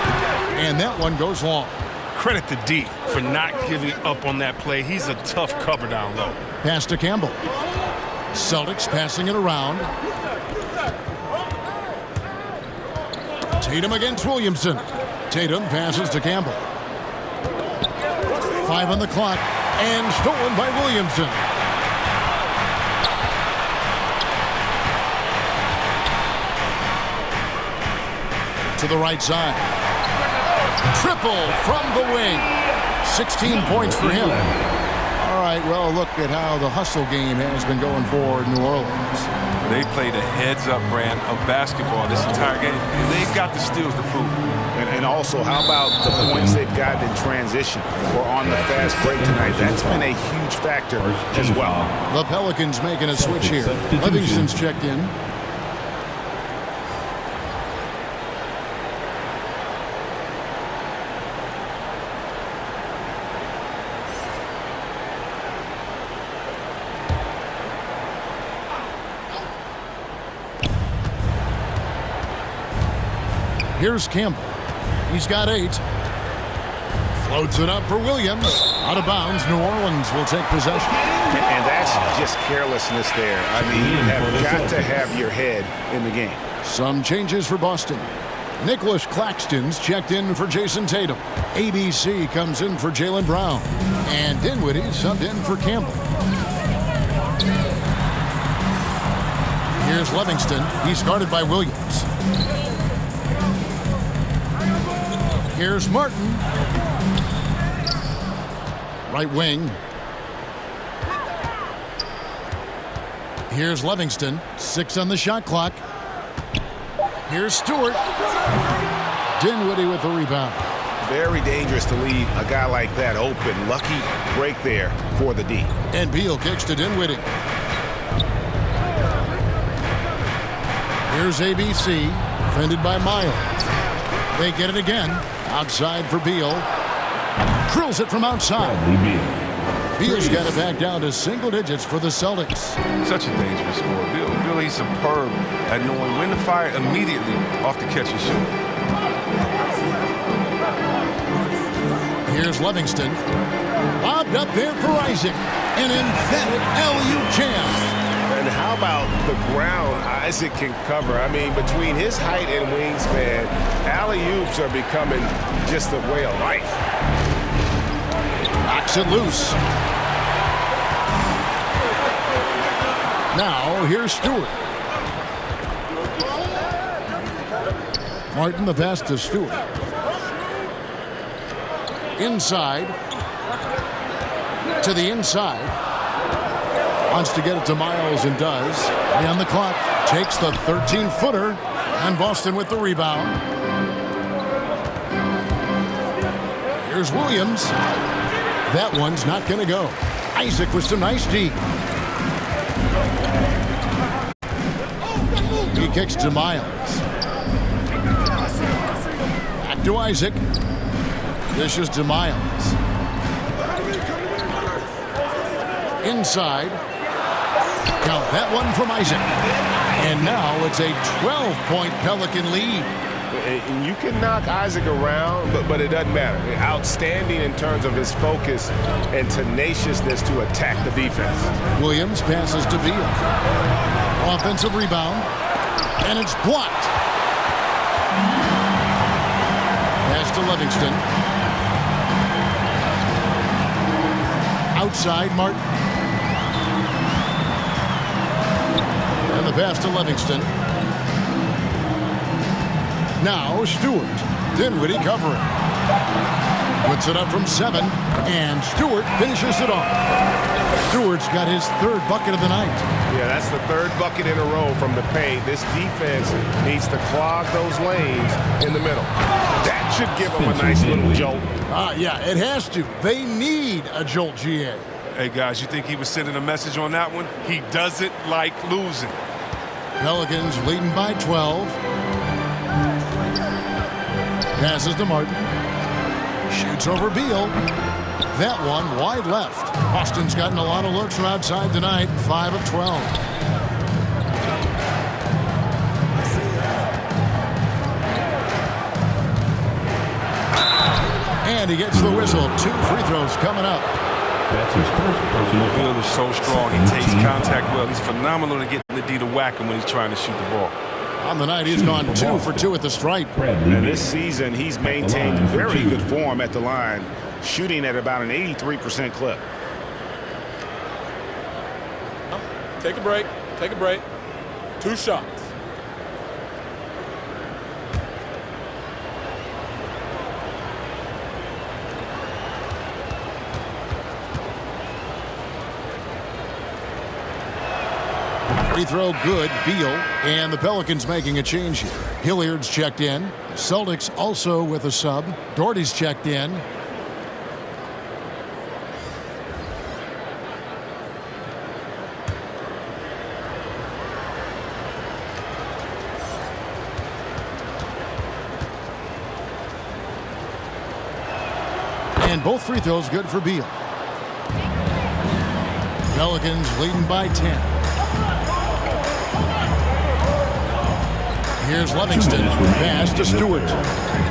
And that one goes long. Credit to D for not giving up on that play. He's a tough cover down low. Pass to Campbell. Celtics passing it around. Tatum against Williamson. Tatum passes to Campbell. 5 on the clock. And stolen by Williamson. To the right side. Triple from the wing. 16 points for him. All right, well, look at how the hustle game has been going for New Orleans. They played a heads-up brand of basketball this entire game, and they've got the steals to prove it. And also, how about the points they've gotten in transition or on the fast break tonight? That's been a huge factor as well. The Pelicans making a switch here. Livingston's checked in. Here's Campbell. He's got 8. Floats it up for Williams. Out of bounds. New Orleans will take possession. And that's just carelessness there. I mean, you have got to have your head in the game. Some changes for Boston. Nicholas Claxton's checked in for Jason Tatum. ABC comes in for Jaylen Brown. And Dinwiddie subbed in for Campbell. Here's Livingston. He's guarded by Williams. Here's Martin. Right wing. Here's Livingston. 6 on the shot clock. Here's Stewart. Dinwiddie with the rebound. Very dangerous to leave a guy like that open. Lucky break there for the D. And Beal kicks to Dinwiddie. Here's ABC. Defended by Miles. They get it again. Outside for Beal. Drills it from outside. Beal's got it back down to single digits for the Celtics. Such a dangerous scorer. Bill, he's superb at knowing when to fire immediately off the catch and shoot. Here's Livingston. Lobbed up there for Isaac. An emphatic alley-oop jam. And how about the ground Isaac can cover? I mean, between his height and wingspan, alley-oops are becoming just a way of life. Knocks it loose. Now, here's Stewart. Martin, the pass to Stewart. Inside. To the inside. Wants to get it to Miles and does. On the clock. Takes the 13-footer. And Boston with the rebound. Here's Williams. That one's not going to go. Isaac with some nice D. He kicks to Miles. Back to Isaac. Dishes to Miles. Inside. Count that one from Isaac. And now it's a 12-point Pelican lead. And you can knock Isaac around, but it doesn't matter. Outstanding in terms of his focus and tenaciousness to attack the defense. Williams passes to Beal. Offensive rebound. And it's blocked. Pass to Livingston. Outside, Martin. And the pass to Livingston. Now Stewart. Dinwiddie covering. Puts it up from 7, and Stewart finishes it off. Stewart's got his 3rd bucket of the night. Yeah, that's the 3rd bucket in a row from the paint. This defense needs to clog those lanes in the middle. That should give them a nice little jolt. Yeah, it has to. They need a jolt, GA. Hey, guys, you think he was sending a message on that one? He doesn't like losing. Pelicans leading by 12. Passes to Martin. Shoots over Beal. That one wide left. Boston's gotten a lot of looks from outside tonight. 5 of 12. And he gets the whistle. 2 free throws coming up. That's his first personal foul. Beal is so strong. He takes contact well. He's phenomenal at getting the D to whack him when he's trying to shoot the ball. On the night, he's gone 2 for 2 at the stripe. And this season, he's maintained very good form at the line, shooting at about an 83% clip. Take a break. Take a break. 2 shots. Free throw good, Beal, and the Pelicans making a change here. Hilliard's checked in. The Celtics also with a sub. Doherty's checked in. And both free throws good for Beal. Pelicans leading by 10. Here's Livingston. Pass to Stewart.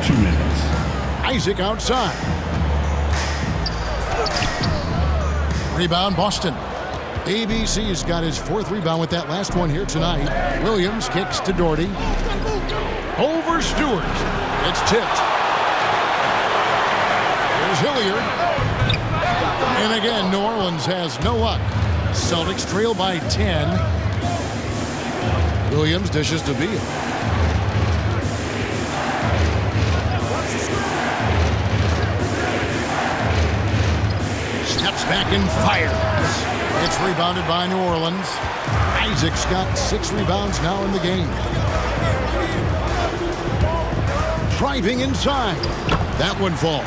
2 minutes. Isaac outside. Rebound Boston. ABC's got his 4th rebound with that last one here tonight. Williams kicks to Doherty. Over Stewart. It's tipped. Here's Hilliard. And again, New Orleans has no luck. Celtics trail by 10. Williams dishes to Beal. Steps back and fires. It's rebounded by New Orleans. Isaac's got 6 rebounds now in the game. Driving inside. That one falls.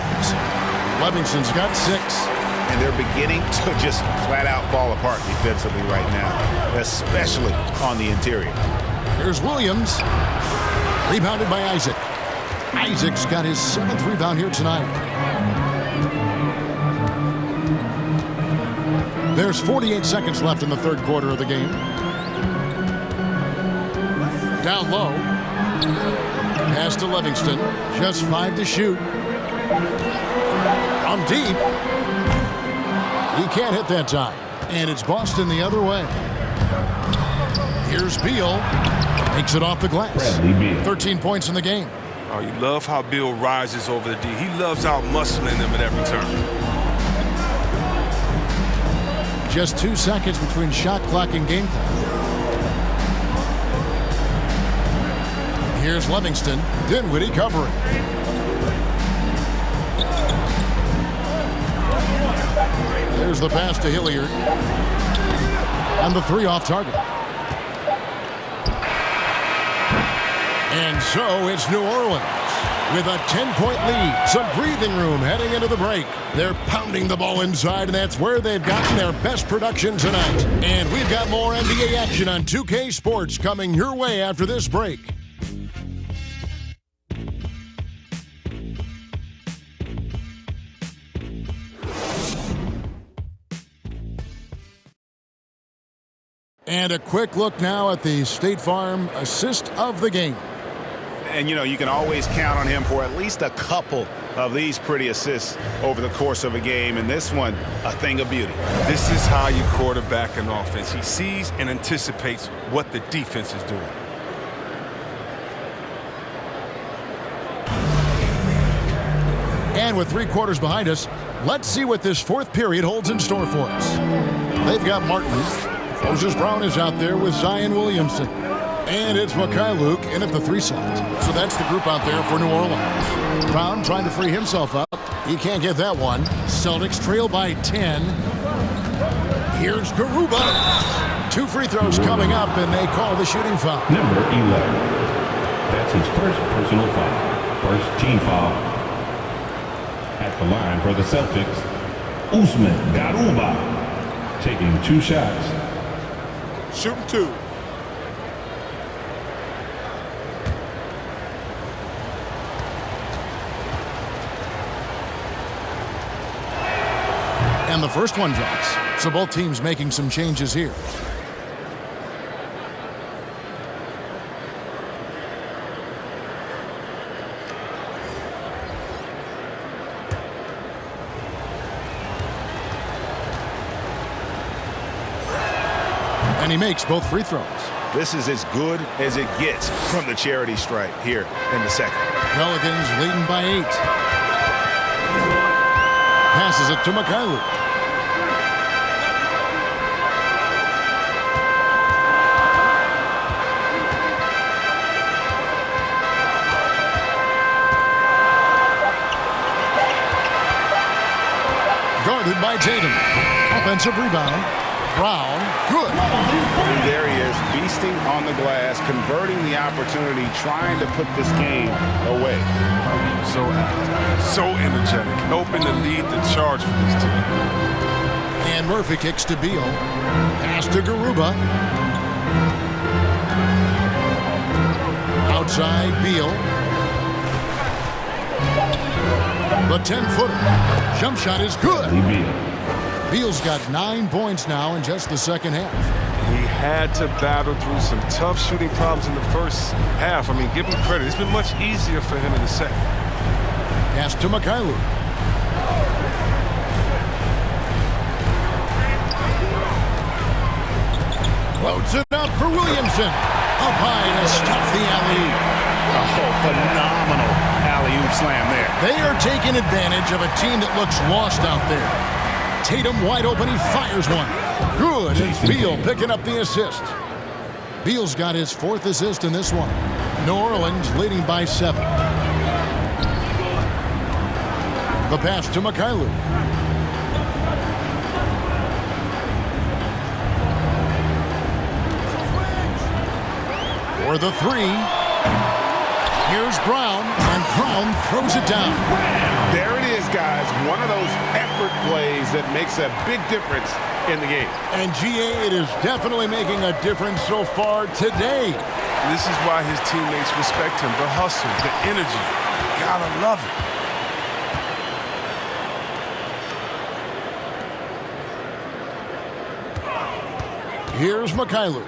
Livingston's got 6. And they're beginning to just flat out fall apart defensively right now, especially on the interior. Here's Williams. Rebounded by Isaac. Isaac's got his 7th rebound here tonight. There's 48 seconds left in the 3rd quarter of the game. Down low. Pass to Livingston. Just 5 to shoot. From deep. He can't hit that time. And it's Boston the other way. Here's Beal. Takes it off the glass. 13 points in the game. Oh, you love how Beal rises over the D. He loves out-muscling them at every turn. Just 2 seconds between shot clock and game clock. Here's Livingston. Dinwiddie covering. There's the pass to Hilliard. And the 3 off target. And so it's New Orleans with a 10-point lead. Some breathing room heading into the break. They're pounding the ball inside, and that's where they've gotten their best production tonight. And we've got more NBA action on 2K Sports coming your way after this break. And a quick look now at the State Farm assist of the game. And, you know, you can always count on him for at least a couple of these pretty assists over the course of a game. And this one, a thing of beauty. This is how you quarterback an offense. He sees and anticipates what the defense is doing. And with 3 quarters behind us, let's see what this 4th period holds in store for us. They've got Martin. Moses Brown is out there with Zion Williamson. And it's Mikhailuk in at the 3 slot. So that's the group out there for New Orleans. Brown trying to free himself up. He can't get that one. Celtics trail by 10. Here's Garuba. 2 free throws coming up, and they call the shooting foul. Number 11. That's his first personal foul. First team foul. At the line for the Celtics, Usman Garuba taking 2 shots. Shooting 2. And the first one drops. So both teams making some changes here. And he makes both free throws. This is as good as it gets from the charity stripe here in the second. Pelicans leading by 8. Passes it to Mikhailuk. Guarded by Tatum. Offensive rebound. Brown, good. And there he is, beasting on the glass, converting the opportunity, trying to put this game away. So active, so energetic, helping to lead the charge for this team. And Murphy kicks to Beal. Pass to Garuba. Outside Beal. The 10-footer. Jump shot is good. Beal's got 9 points now in just the second half. He had to battle through some tough shooting problems in the first half. I mean, give him credit. It's been much easier for him in the second. Pass to Mikhailuk. Loads it up for Williamson. Up high to stop the alley-oop. Oh, phenomenal alley-oop slam there. They are taking advantage of a team that looks lost out there. Tatum wide open, he fires one. Good, and Beal picking up the assist. Beal's got his 4th assist in this one. New Orleans leading by 7. The pass to Mikhailuk. For the 3. Here's Brown, and Brown throws it down. There it is, guys. One of those effort plays that makes a big difference in the game. And GA, it is definitely making a difference so far today. This is why his teammates respect him. The hustle, the energy. Gotta love it. Here's Mikhailuk.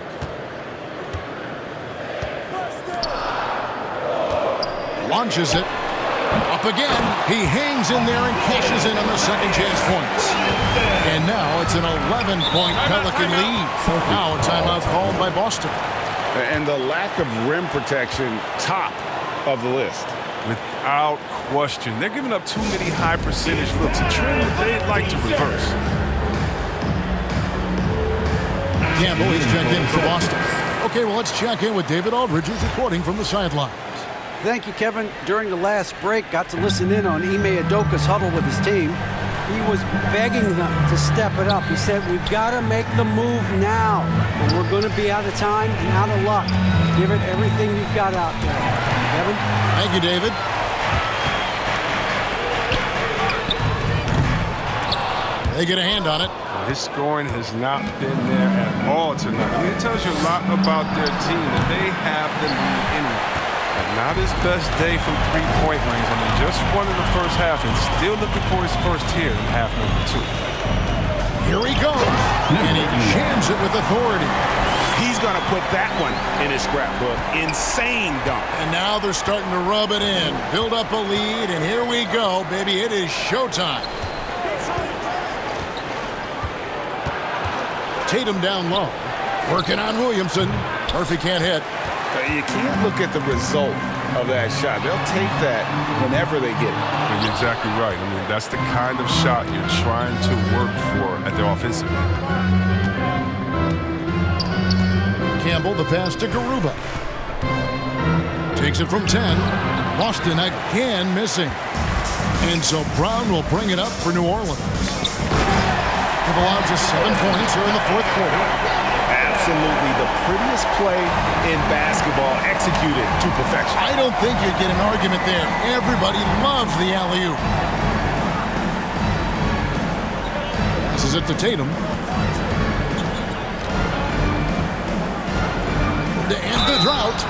Launches it. Up again. He hangs in there and cashes in on the second chance points. And now it's an 11-point Pelican lead. Now a timeout called by Boston. And the lack of rim protection, top of the list. Without question. They're giving up too many high percentage looks. A trend that they'd like to reverse. Campbell is checked in for Boston. Okay, well, let's check in with David Aldridge, who's reporting from the sidelines. Thank you, Kevin. During the last break, got to listen in on Ime Udoka's huddle with his team. He was begging them to step it up. He said, we've got to make the move now, and we're going to be out of time and out of luck. Give it everything you've got out there. Kevin? Thank you, David. They get a hand on it. His scoring has not been there at all tonight. I mean, it tells you a lot about their team that they have the lead in it. Not his best day from three-point range. I mean, just won in the first half and still looking for his first here in half number 2. Here he goes, and he jams it with authority. He's going to put that one in his scrapbook. Insane dunk. And now they're starting to rub it in, build up a lead, and here we go, baby. It is showtime. Tatum down low, working on Williamson. Murphy can't hit. You can't look at the result of that shot. They'll take that whenever they get it. You're exactly right. I mean, that's the kind of shot you're trying to work for at the offensive end. Campbell, the pass to Garuba. Takes it from 10. Boston again missing. And so Brown will bring it up for New Orleans. They've allowed just 7 points here in the fourth quarter. Absolutely the prettiest play in basketball, executed to perfection. I don't think you'd get an argument there. Everybody loves the alley-oop. Passes it to Tatum. To end the drought.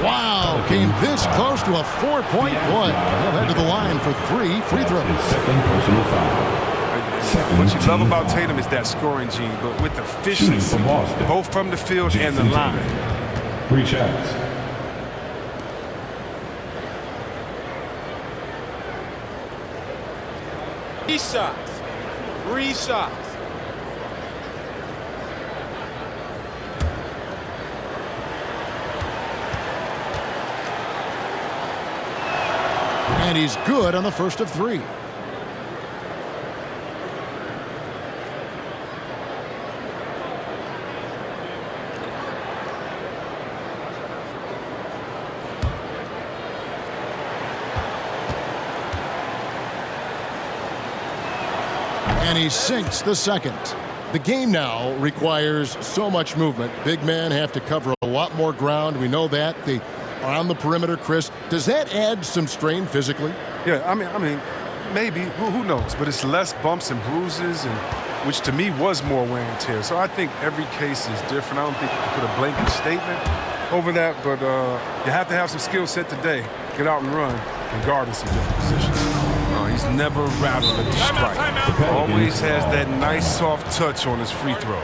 Wow, came this close to a 4-point play. He'll head to the line for 3 free throws. Second personal foul. What you love about Tatum is that scoring gene, but with efficiency, both from the field and the line. 3 shots. Three shots. And he's good on the first of 3. And he sinks the second. The game now requires so much movement. Big men have to cover a lot more ground. We know that. They are on the perimeter, Chris. Does that add some strain physically? Yeah, I mean, maybe. Who knows? But it's less bumps and bruises, and which to me was more wear and tear. So I think every case is different. I don't think you can put a blanket statement over that, but you have to have some skill set today. Get out and run and guard in some different positions. He's never rattled at the strike. Always has that nice soft touch on his free throws.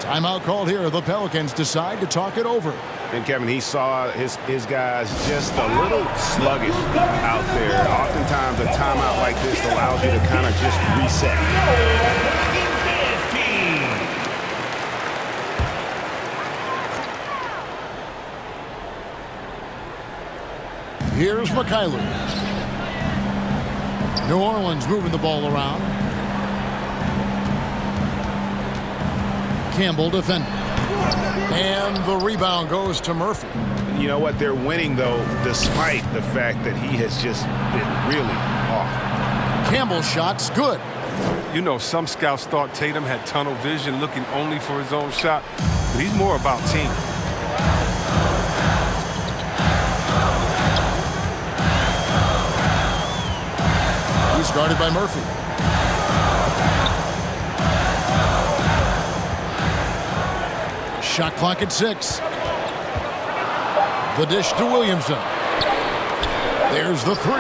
Timeout called here. The Pelicans decide to talk it over. And Kevin, he saw his guys just a little sluggish out there. Oftentimes a timeout like this allows you to kind of just reset. Here's McKayler. New Orleans moving the ball around. Campbell defending. And the rebound goes to Murphy. You know what? They're winning, though, despite the fact that he has just been really off. Campbell's shot's good. You know, some scouts thought Tatum had tunnel vision, looking only for his own shot, but he's more about team. He's guarded by Murphy. Shot clock at 6. The dish to Williamson. There's the 3.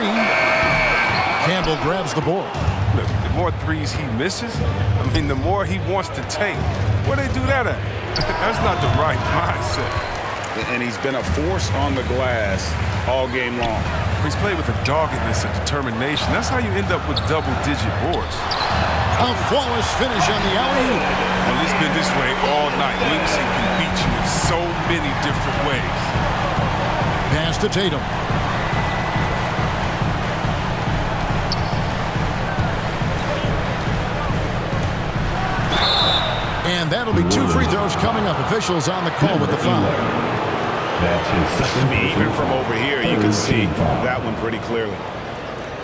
Campbell grabs the board. Look, the more threes he misses, I mean, the more he wants to take. Where they do that at? That's not the right mindset. And he's been a force on the glass all game long. He's played with a doggedness and determination. That's how you end up with double-digit boards. A flawless finish on the alley-oop. Well, it's been this way all night. Williamson can beat you in so many different ways. Pass to Tatum. And that'll be 2 free throws coming up. Officials on the call with the foul. That's his second. Even from over here, you can see that one pretty clearly.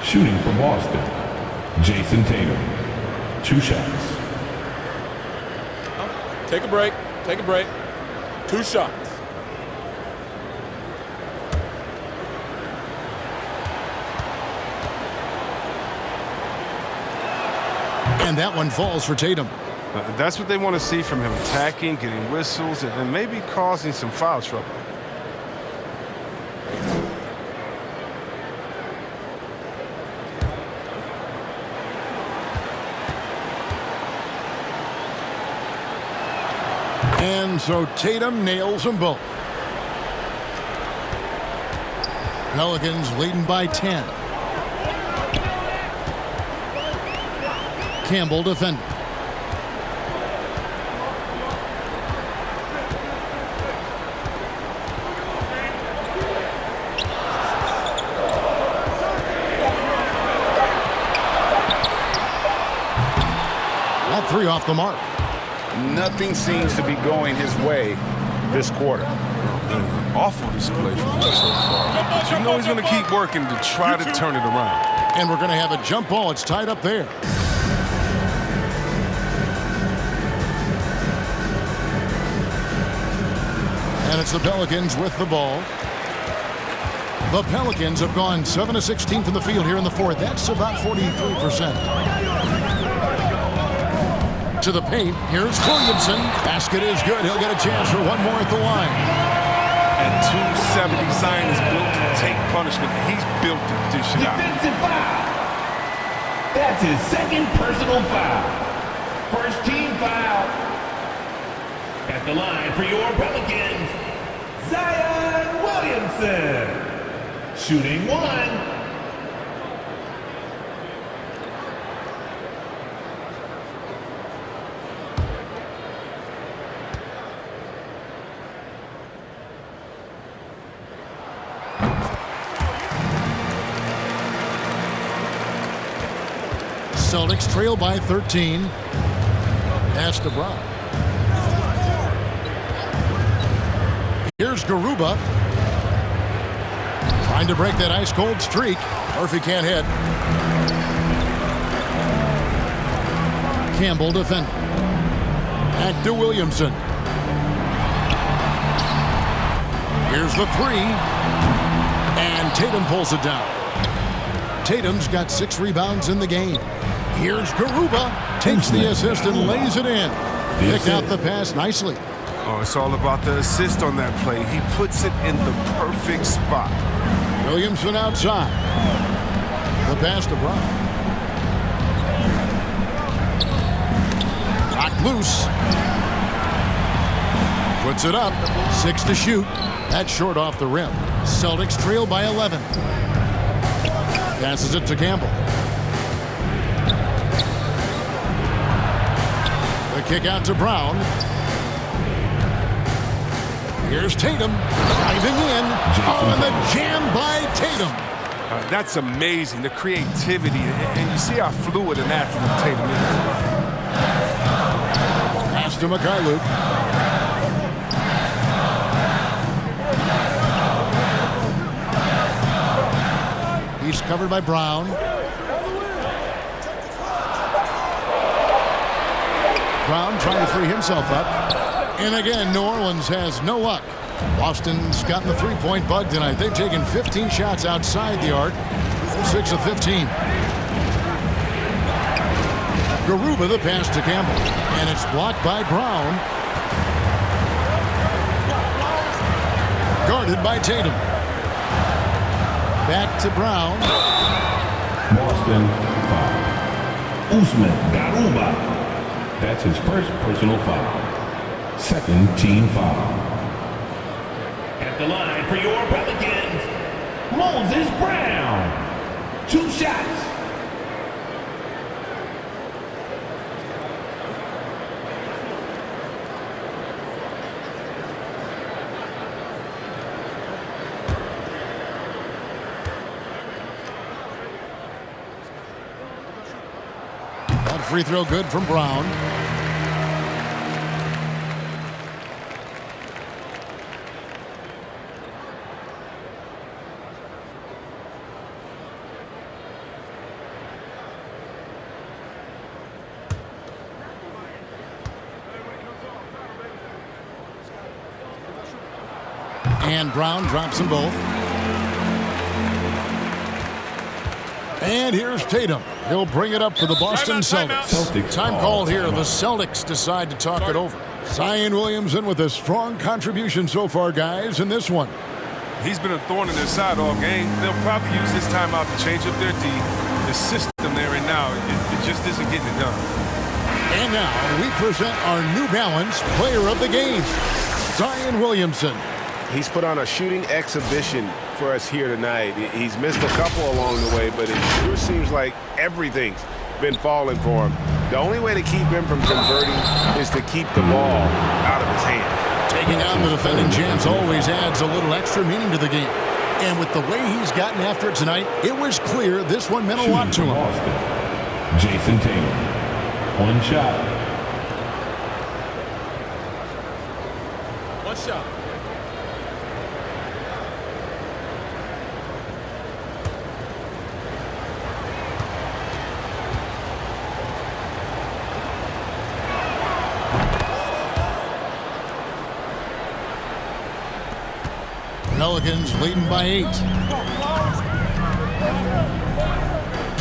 Shooting for Boston, Jason Tatum. 2 shots. Take a break. Take a break. 2 shots. And that one falls for Tatum. That's what they want to see from him, attacking, getting whistles, and maybe causing some foul trouble. And so Tatum nails them both. Pelicans leading by 10. Campbell defending. All 3 off the mark. Nothing seems to be going his way this quarter. Awful display from him so far. But you know he's going to keep working to try to turn it around. And we're going to have a jump ball. It's tied up there. And it's the Pelicans with the ball. The Pelicans have gone 7 of 16 from the field here in the fourth. That's about 43%. To the paint. Here's Williamson. Basket is good. He'll get a chance for one more at the line. At 270, Zion is built to take punishment. He's built to dish it out. Defensive foul. That's his second personal foul. First team foul. At the line for your Pelicans, Zion Williamson. Shooting one. Celtics trail by 13. Pass to Brown. Here's Garuba. Trying to break that ice-cold streak. Murphy can't hit. Campbell defending. Back to Williamson. Here's the three. And Tatum pulls it down. Tatum's got 6 rebounds in the game. Here's Garuba. Takes the assist and lays it in. Picked out the pass nicely. Oh, it's all about the assist on that play. He puts it in the perfect spot. Williamson outside. The pass to Brown. Knocked loose. Puts it up. 6 to shoot. That's short off the rim. Celtics trail by 11. Passes it to Campbell. The kick out to Brown. Here's Tatum driving in. Oh, and the jam by Tatum. That's amazing, the creativity, and you see how fluid an athlete Tatum is. Pass to Mikhailuk. He's covered by Brown. Brown trying to free himself up. And again, New Orleans has no luck. Boston's gotten the three-point bug tonight. They've taken 15 shots outside the arc. 6 of 15. Garuba the pass to Campbell. And it's blocked by Brown. Guarded by Tatum. Back to Brown. Boston foul. Usman Garuba. That's his first personal foul. Second team foul. At the line for your Pelicans, Moses Brown. 2 shots. That free throw good from Brown. And Brown drops them both. And here's Tatum. He'll bring it up for the Boston Celtics. Time called here. The Celtics decide to talk it over. Zion Williamson with a strong contribution so far, guys, in this one. He's been a thorn in their side all game. They'll probably use this timeout to change up their D. The system there and now, it just isn't getting it done. And now we present our New Balance Player of the Game, Zion Williamson. He's put on a shooting exhibition for us here tonight. He's missed a couple along the way, but it sure seems like everything's been falling for him. The only way to keep him from converting is to keep the ball out of his hand. Taking down the defending champs always adds a little extra meaning to the game. And with the way he's gotten after it tonight, it was clear this one meant a lot to him. Jason Taylor. 1 shot. 1 shot. Pelicans leading by 8.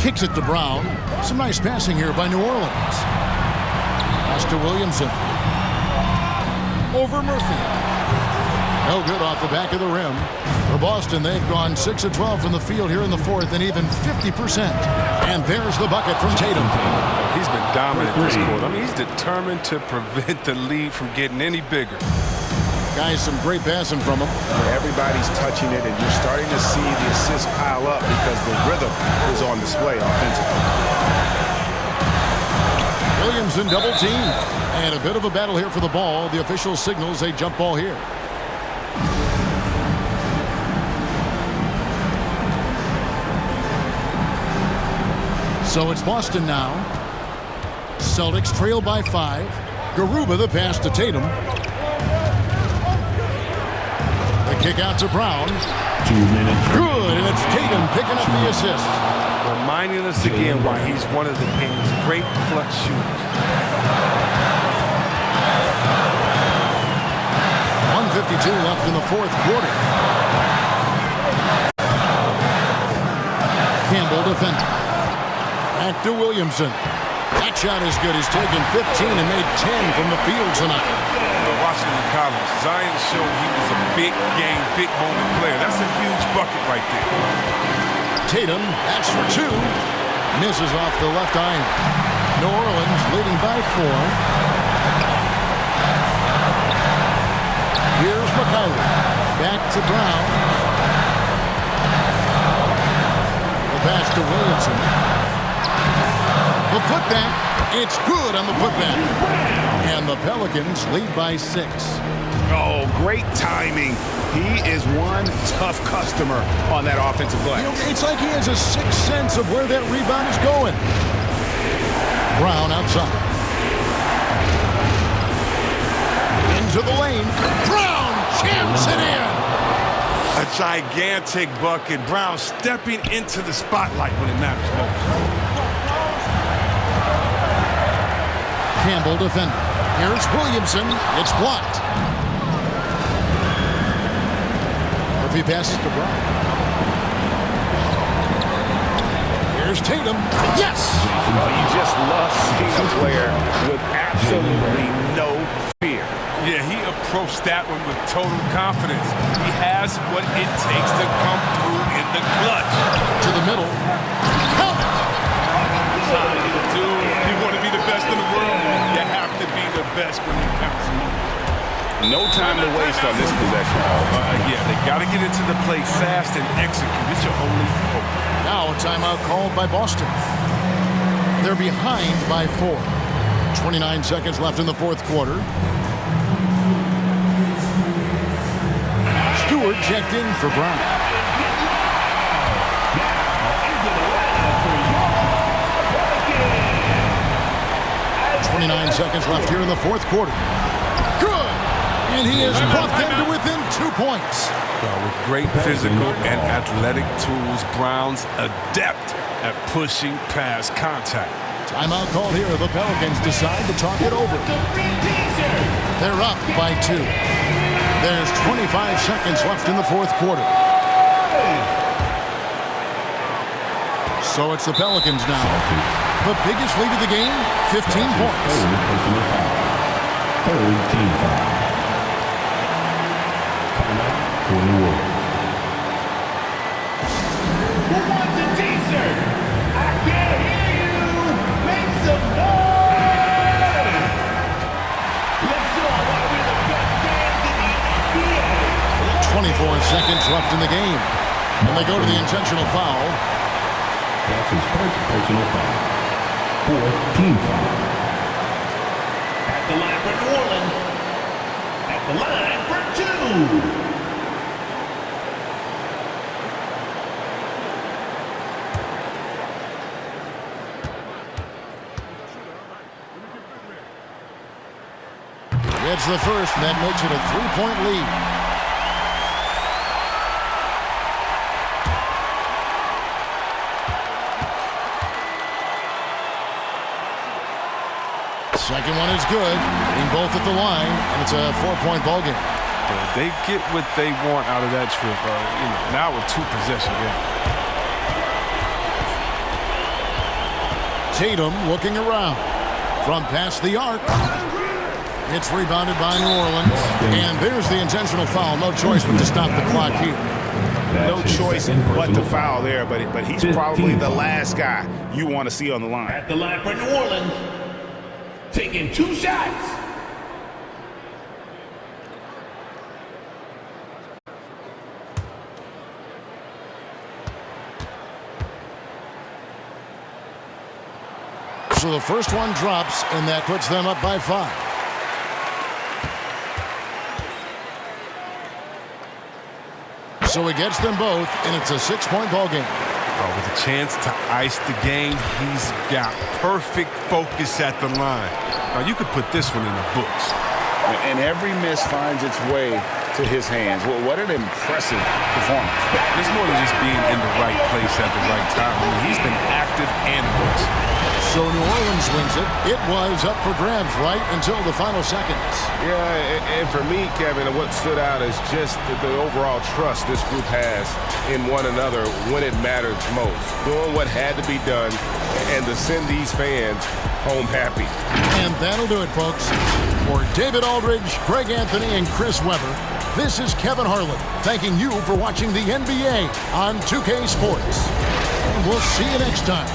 Kicks it to Brown. Some nice passing here by New Orleans. Pass to Williamson. Over Murphy. No good off the back of the rim. For Boston, they've gone 6 of 12 from the field here in the fourth and even 50%. And there's the bucket from Tatum. He's been dominant this quarter. I mean, he's determined to prevent the lead from getting any bigger. Guys, some great passing from him. Everybody's touching it, and you're starting to see the assists pile up because the rhythm is on display offensively. Williamson double team. And a bit of a battle here for the ball. The official signals a jump ball here. So it's Boston now. Celtics trail by 5. Garuba the pass to Tatum. The kick out to Brown. 2 minutes. Good, and it's Tatum picking up the assist. Reminding us again why he's one of the game's great clutch shooters. 1:52 left in the fourth quarter. Campbell defending. Back to Williamson. That shot is good. He's taken 15 and made 10 from the field tonight. Washington College. Zion showed he was a big game, big moment player. That's a huge bucket right there. Tatum, that's for 2. Misses off the left iron. New Orleans leading by 4. Here's McCollum. Back to Brown. The pass to Williamson. The putback, it's good on the putback. And the Pelicans lead by 6. Oh, great timing. He is one tough customer on that offensive glass. You know, it's like he has a sixth sense of where that rebound is going. Brown outside. Into the lane. Brown jams it in. A gigantic bucket. Brown stepping into the spotlight when it matters most. Campbell defending. Here's Williamson. It's blocked. Murphy passes to Brown. Here's Tatum. Yes! You just love seeing a player with absolutely no fear. Yeah, he approached that one with total confidence. He has what it takes to come through in the clutch. To the middle. Count it! Dude, you want to be the best in the world, you have to be the best when it counts most. No time to waste on this possession. Yeah, they got to get into the play fast and execute. It's your only hope. Now a timeout called by Boston. They're behind by 4. 29 seconds left in the fourth quarter. Stewart checked in for Brown. Seconds left here in the fourth quarter. Good! And he has brought them to within 2 points. With great physical and athletic tools, Brown's adept at pushing past contact. Timeout called here. The Pelicans decide to talk it over. They're up by 2. There's 25 seconds left in the fourth quarter. So it's the Pelicans now. The biggest lead of the game, 15 points. Third team foul. Timeout for New Orleans. Who wants a t-shirt? I can't hear you. Make some noise. Let's show why we're the best fans in the NBA. 24 seconds left in the game. And they go to the intentional foul. That's his first personal foul. 4th team foul. At the line for New Orleans. At the line for 2. It's the first, and that makes it a 3-point lead. Second one is good. Hitting both at the line, and it's a 4-point ball game. But they get what they want out of that trip. Now a 2-possession game. Tatum looking around from past the arc. It's rebounded by New Orleans. And there's the intentional foul. No choice but to stop the clock here. No choice but to foul there, but he's probably the last guy you want to see on the line. At the line for New Orleans, taking 2 shots. So the first one drops, and that puts them up by 5. So he gets them both, and it's a 6-point ball game. With a chance to ice the game, he's got perfect focus at the line. Now, you could put this one in the books. And every miss finds its way to his hands. Well, what an impressive performance. It's more than just being in the right place at the right time. He's been active and aggressive. So New Orleans wins it. It was up for grabs right until the final seconds. Yeah, and for me, Kevin, what stood out is just the overall trust this group has in one another when it matters most. Doing what had to be done and to send these fans home happy. And that'll do it, folks. For David Aldridge, Greg Anthony, and Chris Webber, this is Kevin Harlan thanking you for watching the NBA on 2K Sports. And we'll see you next time.